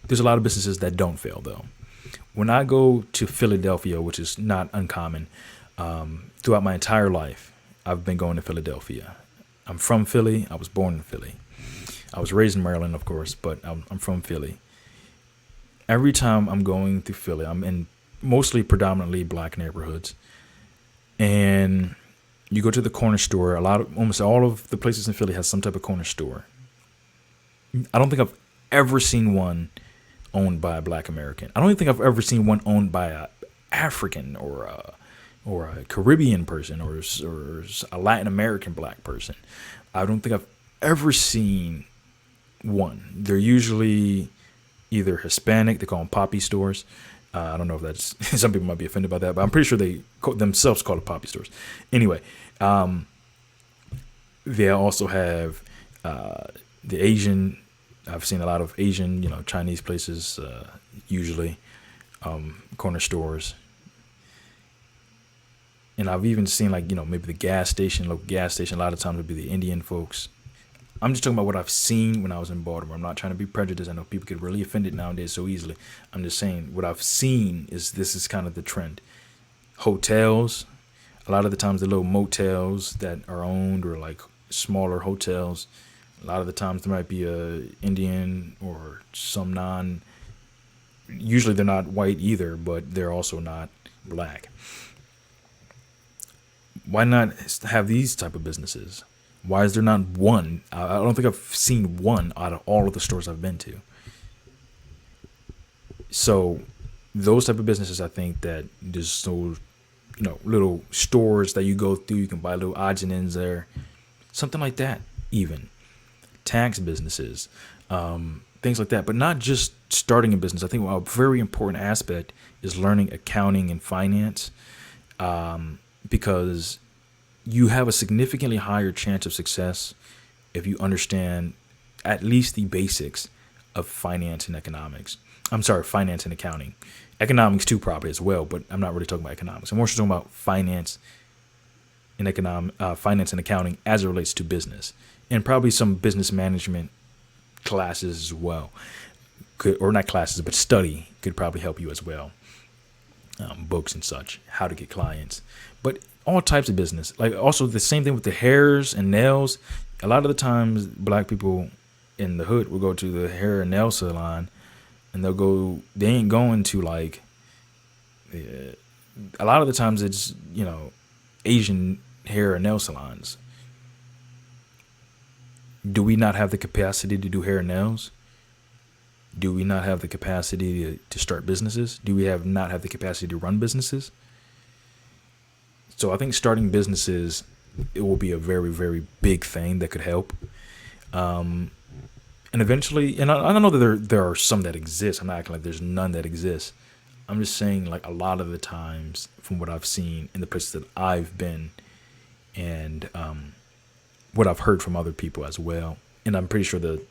There's a lot of businesses that don't fail, though. When I go to Philadelphia, which is not uncommon, throughout my entire life, I've been going to Philadelphia. I'm from Philly. I was born in Philly. I was raised in Maryland, of course, but I'm from Philly. Every time I'm going through Philly, I'm in mostly predominantly black neighborhoods. And you go to the corner store, almost all of the places in Philly has some type of corner store. I don't think I've ever seen one owned by a black American. I don't even think I've ever seen one owned by a African or a Caribbean person or a Latin American black person. I don't think I've ever seen one. They're usually either Hispanic, they call them poppy stores. I don't know if that's, some people might be offended by that, but I'm pretty sure they themselves call it poppy stores. Anyway, they also have the Asian. I've seen a lot of Asian, Chinese places, usually corner stores. And I've even seen maybe the local gas station. A lot of times it'd be the Indian folks. I'm just talking about what I've seen when I was in Baltimore. I'm not trying to be prejudiced. I know people get really offended nowadays so easily. I'm just saying what I've seen is this is kind of the trend. Hotels, a lot of the times the little motels that are owned or like smaller hotels, a lot of the times there might be a Indian or some usually they're not white either, but they're also not black. Why not have these type of businesses? Why is there not one? I don't think I've seen one out of all of the stores I've been to. So those type of businesses, I think that there's those, little stores that you go through, you can buy little odds and ends there, something like that, even tax businesses, things like that. But not just starting a business. I think a very important aspect is learning accounting and finance, because you have a significantly higher chance of success if you understand at least the basics of finance and economics. Finance and accounting. Economics too, probably as well, but I'm not really talking about economics. I'm more talking about finance and finance and accounting as it relates to business, and probably some business management classes as well. Or not classes, but study could probably help you as well. Books and such, how to get clients, but all types of business. Like also the same thing with the hairs and nails. A lot of the times black people in the hood will go to the hair and nail salon and they ain't going to a lot of the times it's, Asian hair and nail salons. Do we not have the capacity to do hair and nails? Do we not have the capacity to start businesses? Do we not have the capacity to run businesses? So I think starting businesses, it will be a very, very big thing that could help. And eventually, and I don't know that there are some that exist. I'm not acting like there's none that exist. I'm just saying, like, a lot of the times, from what I've seen in the places that I've been, and what I've heard from other people as well, and I'm pretty sure that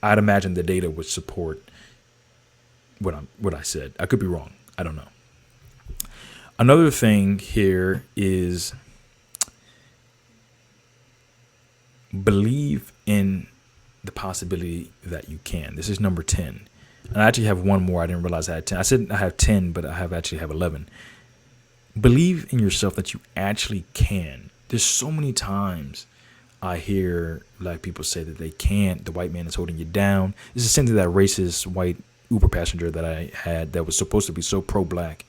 I'd imagine the data would support what I said. I could be wrong. I don't know. Another thing here is believe in the possibility that you can. This is number 10. And I actually have one more. I didn't realize I had 10. I said I have 10, but I actually have 11. Believe in yourself that you actually can. There's so many times I hear black people say that they can't. The white man is holding you down. It's the same to that racist white Uber passenger that I had that was supposed to be so pro-black,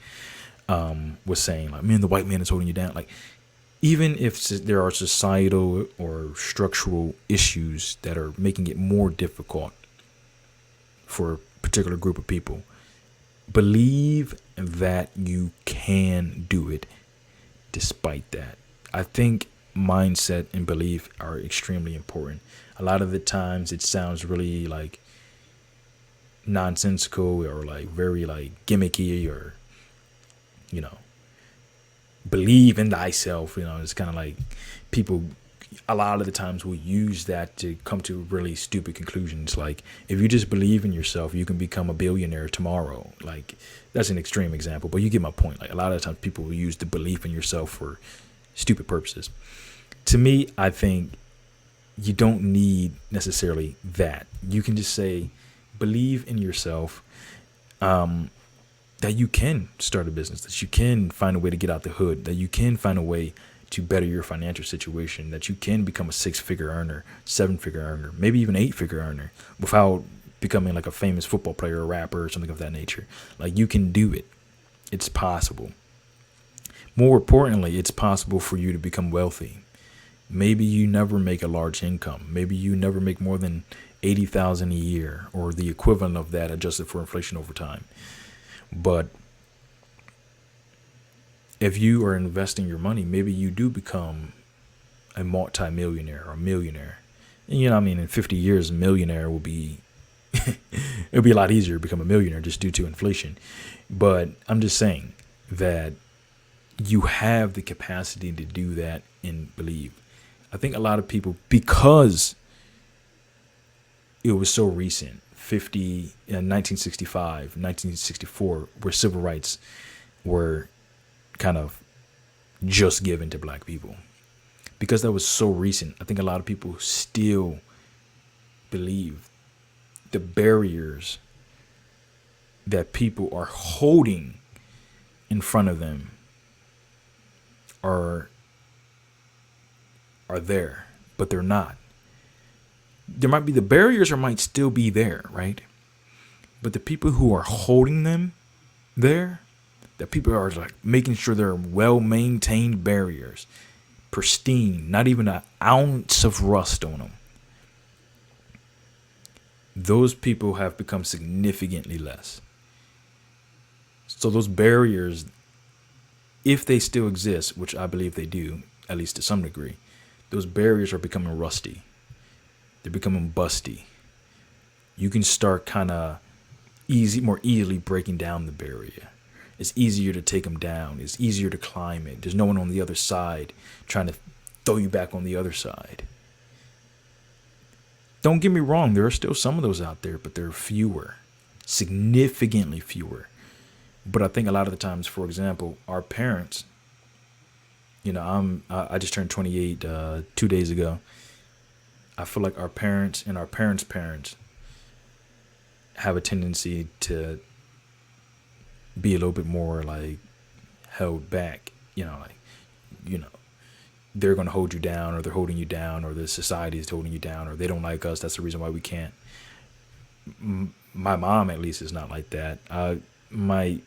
was saying, like, man, the white man is holding you down. Like, even if there are societal or structural issues that are making it more difficult for a particular group of people, believe that you can do it despite that. I think mindset and belief are extremely important. A lot of the times it sounds really like nonsensical or like very like gimmicky, or, you know, believe in thyself. You know, it's kind of like people a lot of the times will use that to come to really stupid conclusions. Like, if you just believe in yourself, you can become a billionaire tomorrow. Like, that's an extreme example, but you get my point. Like, a lot of times people will use the belief in yourself for stupid purposes. To me, I think you don't need necessarily that. You can just say, believe in yourself, that you can start a business, that you can find a way to get out the hood, that you can find a way to better your financial situation, that you can become a 6-figure earner, 7-figure earner, maybe even 8-figure earner without becoming like a famous football player or rapper or something of that nature. Like, you can do it. It's possible. More importantly, it's possible for you to become wealthy. Maybe you never make a large income. Maybe you never make more than $80,000 a year, or the equivalent of that adjusted for inflation over time. But if you are investing your money, maybe you do become a multi-millionaire or a millionaire. And, you know, I mean, in 50 years, a millionaire will be, it'll be a lot easier to become a millionaire just due to inflation. But I'm just saying that you have the capacity to do that and believe. I think a lot of people, because it was so recent, 1965, 1964, where civil rights were kind of just given to black people. Because that was so recent, I think a lot of people still believe the barriers that people are holding in front of them are there, but they're not. There might be the barriers, or might still be there, right? But the people who are holding them there, that people are like making sure they're well-maintained barriers, pristine, not even an ounce of rust on them. Those people have become significantly less. So those barriers, if they still exist, which I believe they do, at least to some degree, those barriers are becoming rusty. They're becoming busty. You can start kind of more easily breaking down the barrier. It's easier to take them down. It's easier to climb it. There's no one on the other side trying to throw you back on the other side. Don't get me wrong, there are still some of those out there, but there are fewer, significantly fewer. But I think a lot of the times, for example, our parents, you know, I just turned 28 2 days ago. I feel like our parents and our parents' parents have a tendency to be a little bit more like held back, you know, they're going to hold you down, or they're holding you down, or the society is holding you down, or they don't like us. That's the reason why we can't. My mom, at least, is not like that. My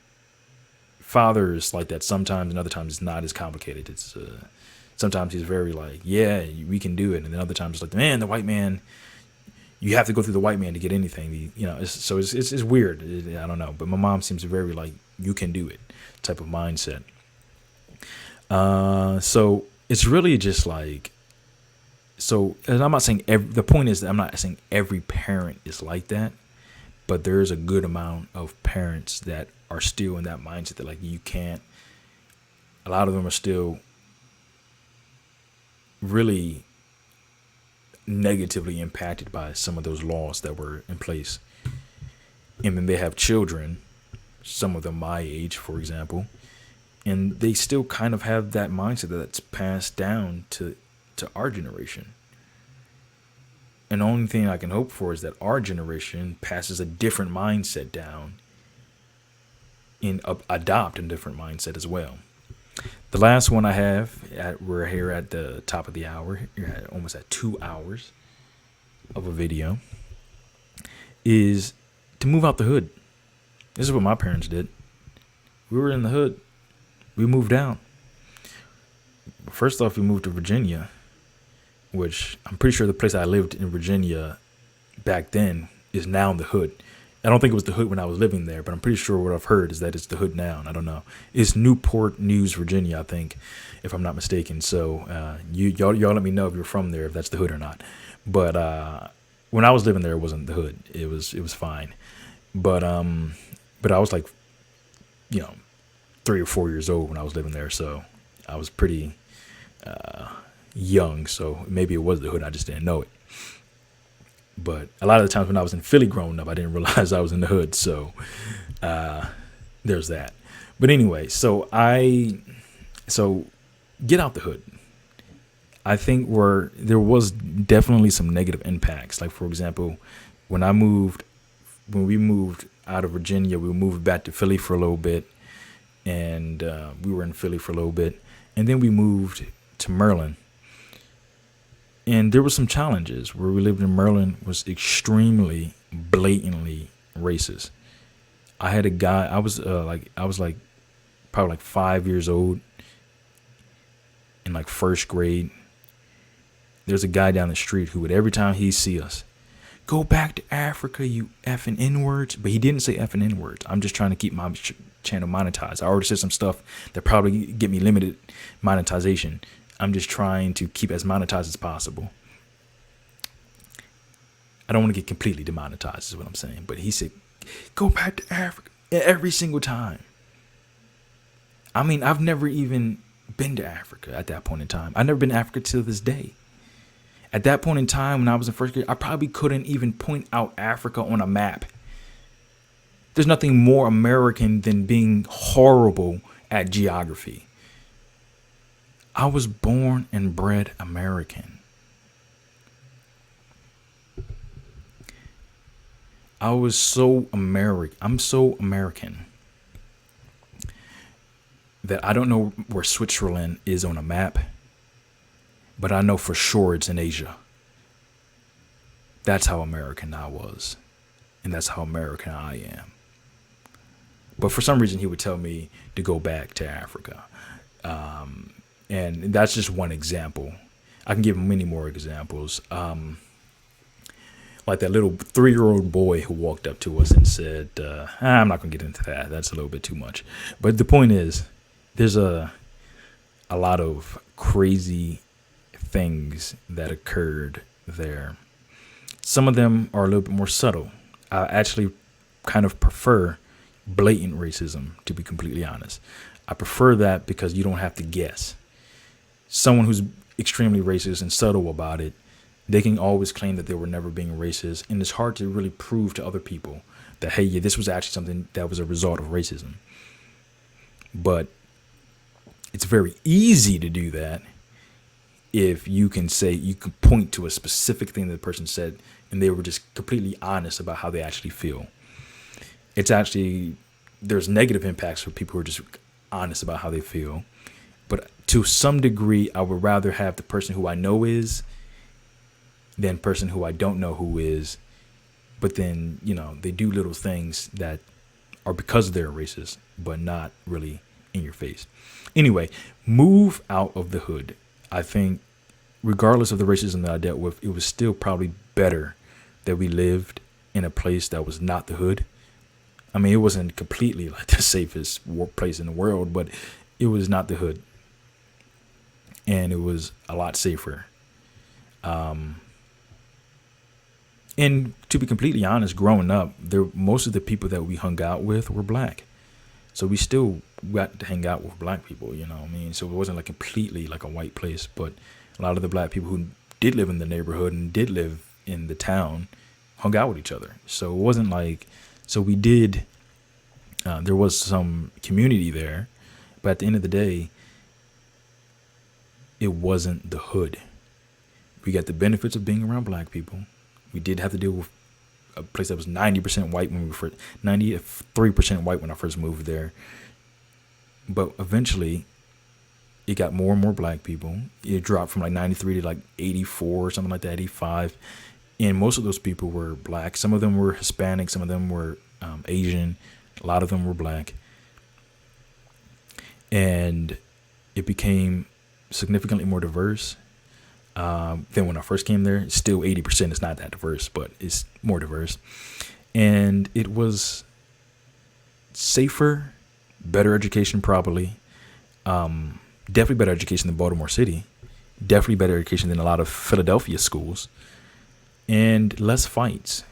father is like that sometimes, and other times it's not as complicated. It's sometimes he's very like, yeah, we can do it, and then other times it's like, man, the white man, you have to go through the white man to get anything. You know, it's weird. I don't know, but my mom seems very like, you can do it type of mindset. So it's really just like So, and I'm not saying the point is that I'm not saying every parent is like that, but there is a good amount of parents that are still in that mindset that like you can't. A lot of them are still really negatively impacted by some of those laws that were in place. And then they have children, some of them my age, for example, and they still kind of have that mindset that's passed down to our generation. And the only thing I can hope for is that our generation passes a different mindset down and adopt a different mindset as well. The last one I have, we're here at the top of the hour, almost at 2 hours of a video, is to move out the hood. This is what my parents did. We were in the hood. We moved out. First off, we moved to Virginia, which I'm pretty sure the place I lived in Virginia back then is now in the hood. I don't think it was the hood when I was living there, but I'm pretty sure what I've heard is that it's the hood now. And I don't know. It's Newport News, Virginia, I think, if I'm not mistaken. So y'all let me know if you're from there, if that's the hood or not. But when I was living there, it wasn't the hood. It was fine. But I was like, 3 or 4 years old when I was living there, so I was pretty young. So maybe it was the hood. I just didn't know it. But a lot of the times when I was in Philly growing up, I didn't realize I was in the hood. So there's that. But anyway, so get out the hood. I think there was definitely some negative impacts. Like, for example, when we moved out of Virginia, we moved back to Philly for a little bit. And we were in Philly for a little bit. And then we moved to Maryland. And there were some challenges. Where we lived in Maryland was extremely blatantly racist. I had a guy. I was probably like 5 years old, in like first grade. There's a guy down the street who would, every time he see us, go back to Africa, you effing N-words. But he didn't say effing N-words. I'm just trying to keep my channel monetized. I already said some stuff that probably get me limited monetization. I'm just trying to keep as monetized as possible. I don't want to get completely demonetized is what I'm saying. But he said, go back to Africa every single time. I mean, I've never even been to Africa at that point in time. I've never been to Africa till this day. At that point in time, when I was in first grade, I probably couldn't even point out Africa on a map. There's nothing more American than being horrible at geography. I was born and bred American. I'm so American that I don't know where Switzerland is on a map, but I know for sure it's in Asia. That's how American I was, and that's how American I am. But for some reason, he would tell me to go back to Africa. And that's just one example. I can give many more examples. Like that little 3-year-old boy who walked up to us and said, I'm not going to get into that. That's a little bit too much. But the point is, there's a lot of crazy things that occurred there. Some of them are a little bit more subtle. I actually kind of prefer blatant racism, to be completely honest. I prefer that because you don't have to guess. Someone who's extremely racist and subtle about it, they can always claim that they were never being racist, and it's hard to really prove to other people that, hey, yeah, this was actually something that was a result of racism. But it's very easy to do that if you can point to a specific thing that the person said and they were just completely honest about how they actually feel. There's negative impacts for people who are just honest about how they feel. But to some degree, I would rather have the person who I know is than person who I don't know who is. But then, they do little things that are because they're racist, but not really in your face. Anyway, move out of the hood. I think regardless of the racism that I dealt with, it was still probably better that we lived in a place that was not the hood. I mean, it wasn't completely like the safest place in the world, but it was not the hood. And it was a lot safer. And to be completely honest, growing up, there most of the people that we hung out with were black. So we still got to hang out with black people, you know what I mean? So it wasn't like completely like a white place, but a lot of the black people who did live in the neighborhood and did live in the town hung out with each other. So it wasn't like, so we did, there was some community there, but at the end of the day, it wasn't the hood. We got the benefits of being around black people. We did have to deal with a place that was 90% white when we first, 93% white when I first moved there. But eventually, it got more and more black people. It dropped from like 93 to like 84 or something like that, 85. And most of those people were black. Some of them were Hispanic. Some of them were Asian. A lot of them were black. And it became significantly more diverse than when I first came there. Still 80% is not that diverse, but it's more diverse. And it was safer, better education probably. Definitely better education than Baltimore City. Definitely better education than a lot of Philadelphia schools. And less fights.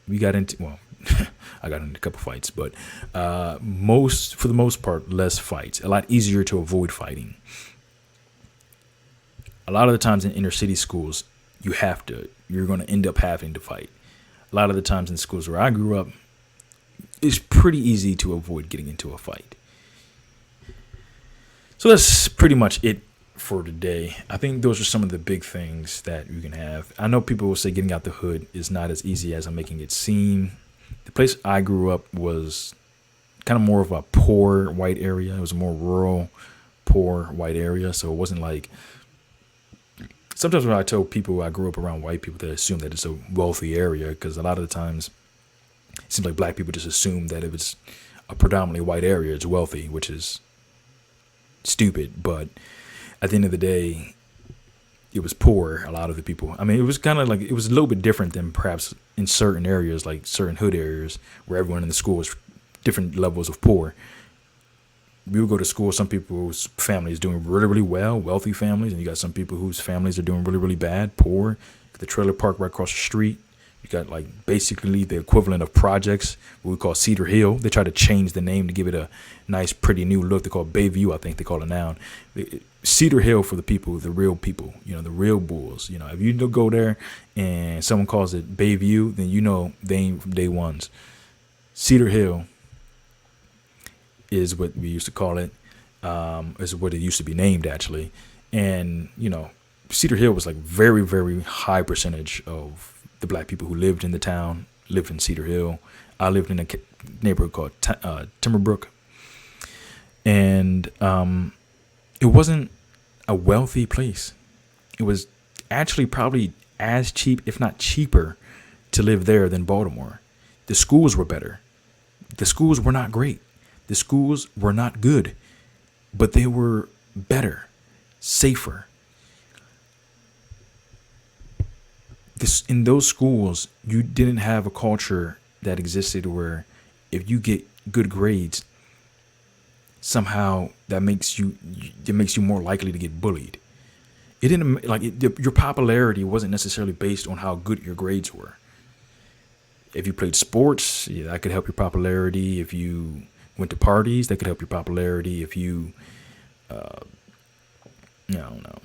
We got into, well, I got into a couple fights, but for the most part, less fights. A lot easier to avoid fighting. A lot of the times in inner city schools, you're going to end up having to fight. A lot of the times in schools where I grew up, it's pretty easy to avoid getting into a fight. So that's pretty much it for today. I think those are some of the big things that you can have. I know people will say getting out the hood is not as easy as I'm making it seem. The place I grew up was kind of more of a poor white area. It was a more rural, poor white area. So it wasn't like, sometimes when I tell people I grew up around white people, they assume that it's a wealthy area, because a lot of the times it seems like black people just assume that if it's a predominantly white area, it's wealthy, which is stupid. But at the end of the day, it was poor. A lot of the people, I mean, it was kind of like, it was a little bit different than perhaps in certain areas, like certain hood areas where everyone in the school was different levels of poor. We would go to school, some people's families doing really, really well, wealthy families, and you got some people whose families are doing really, really bad, poor. The trailer park right across the street. You got like basically the equivalent of projects, what we call Cedar Hill. They try to change the name to give it a nice, pretty new look. They call it Bayview, I think they call it now. Cedar Hill for the people, the real people, the real bulls. If you go there and someone calls it Bayview, then they ain't from day ones. Cedar Hill is what we used to call it, is what it used to be named, actually. And, Cedar Hill was like very, very high percentage of the black people who lived in the town lived in Cedar Hill. I lived in a neighborhood called Timberbrook. And it wasn't a wealthy place. It was actually probably as cheap, if not cheaper, to live there than Baltimore. The schools were better. The schools were not great. The schools were not good, but they were better, safer. In those schools, you didn't have a culture that existed where if you get good grades, somehow it makes you more likely to get bullied. It didn't your popularity wasn't necessarily based on how good your grades were. If you played sports, that could help your popularity. If you went to parties, that could help your popularity. If you, I don't know,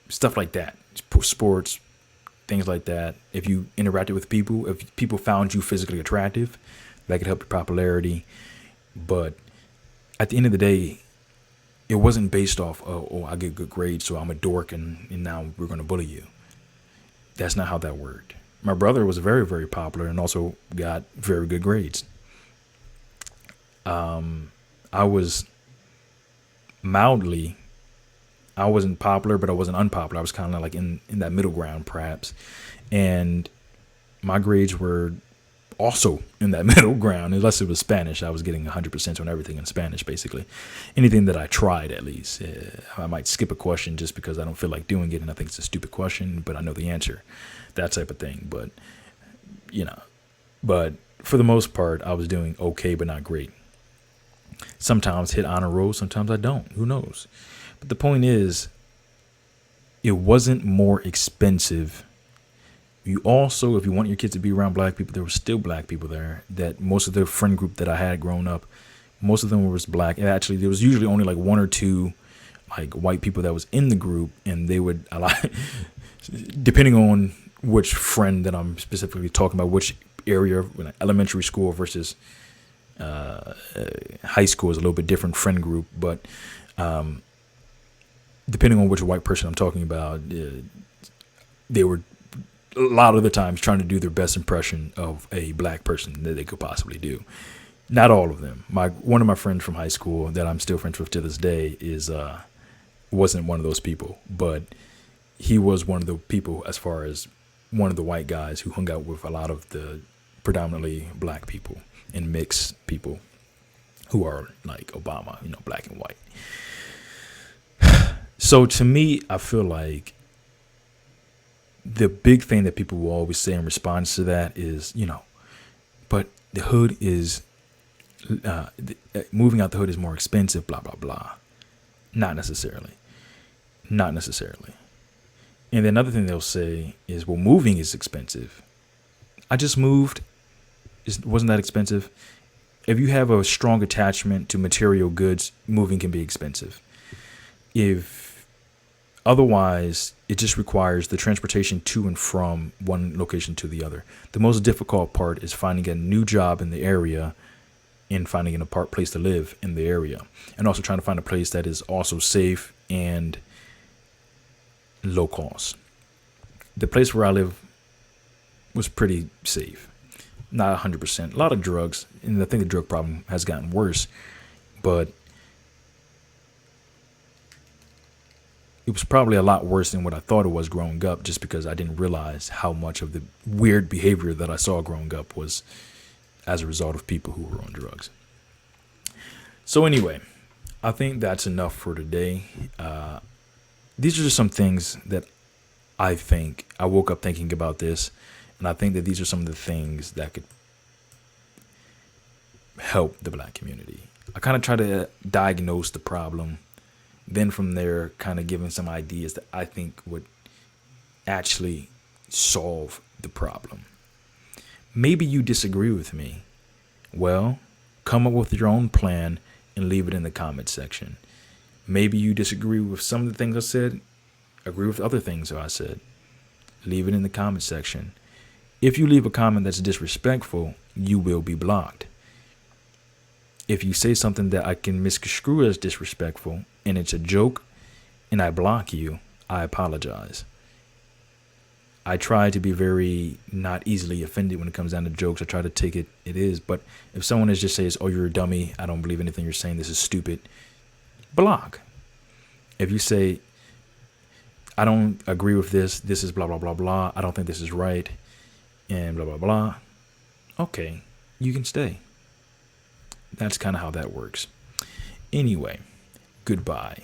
stuff like that, sports, things like that. If you interacted with people, if people found you physically attractive, that could help your popularity. But at the end of the day, it wasn't based off, I get good grades, so I'm a dork, and now we're going to bully you. That's not how that worked. My brother was very, very popular and also got very good grades. I was I wasn't popular, but I wasn't unpopular. I was kind of like in that middle ground, perhaps. And my grades were also in that middle ground, unless it was Spanish. I was getting 100% on everything in Spanish, basically. Anything that I tried, at least. I might skip a question just because I don't feel like doing it, and I think it's a stupid question, but I know the answer. That type of thing. But, but for the most part, I was doing okay, but not great. Sometimes hit honor roll, sometimes I don't. Who knows? But the point is, it wasn't more expensive. You also, if you want your kids to be around black people, there were still black people there. That most of the friend group that I had growing up, most of them was black. And actually, there was usually only like one or two like white people that was in the group, and they would allow, depending on which friend that I'm specifically talking about, which area, like elementary school versus high school is a little bit different friend group, but depending on which white person I'm talking about, they were a lot of the times trying to do their best impression of a black person that they could possibly do. Not all of them. One of my friends from high school that I'm still friends with to this day wasn't one of those people, but he was one of the people as far as one of the white guys who hung out with a lot of the predominantly black people and mixed people who are like Obama, black and white. So to me, I feel like the big thing that people will always say in response to that is, but the hood is, moving out the hood is more expensive, blah, blah, blah. Not necessarily. Not necessarily. And then another thing they'll say is, well, moving is expensive. I just moved. It wasn't that expensive. If you have a strong attachment to material goods, moving can be expensive. If otherwise, it just requires the transportation to and from one location to the other. The most difficult part is finding a new job in the area and finding an apart place to live in the area, and also trying to find a place that is also safe and low cost. The place where I live was pretty safe. Not 100%. A lot of drugs, and I think the drug problem has gotten worse, but it was probably a lot worse than what I thought it was growing up, just because I didn't realize how much of the weird behavior that I saw growing up was as a result of people who were on drugs. So anyway, I think that's enough for today. These are just some things that I woke up thinking about this, and I think that these are some of the things that could help the black community. I kind of try to diagnose the problem, then from there kind of giving some ideas that I think would actually solve the problem. Maybe you disagree with me. Well, come up with your own plan and leave it in the comment section. Maybe you disagree with some of the things I said, agree with other things I said. Leave it in the comment section. If you leave a comment that's disrespectful, you will be blocked. If you say something that I can misconstrue as disrespectful and it's a joke and I block you, I apologize. I try to be very not easily offended when it comes down to jokes. I try to take it is. But if someone just says, oh, you're a dummy, I don't believe anything you're saying, this is stupid, block. If you say, I don't agree with this is blah, blah, blah, blah, I don't think this is right, and blah, blah, blah, okay, you can stay. That's kind of how that works. Anyway, goodbye.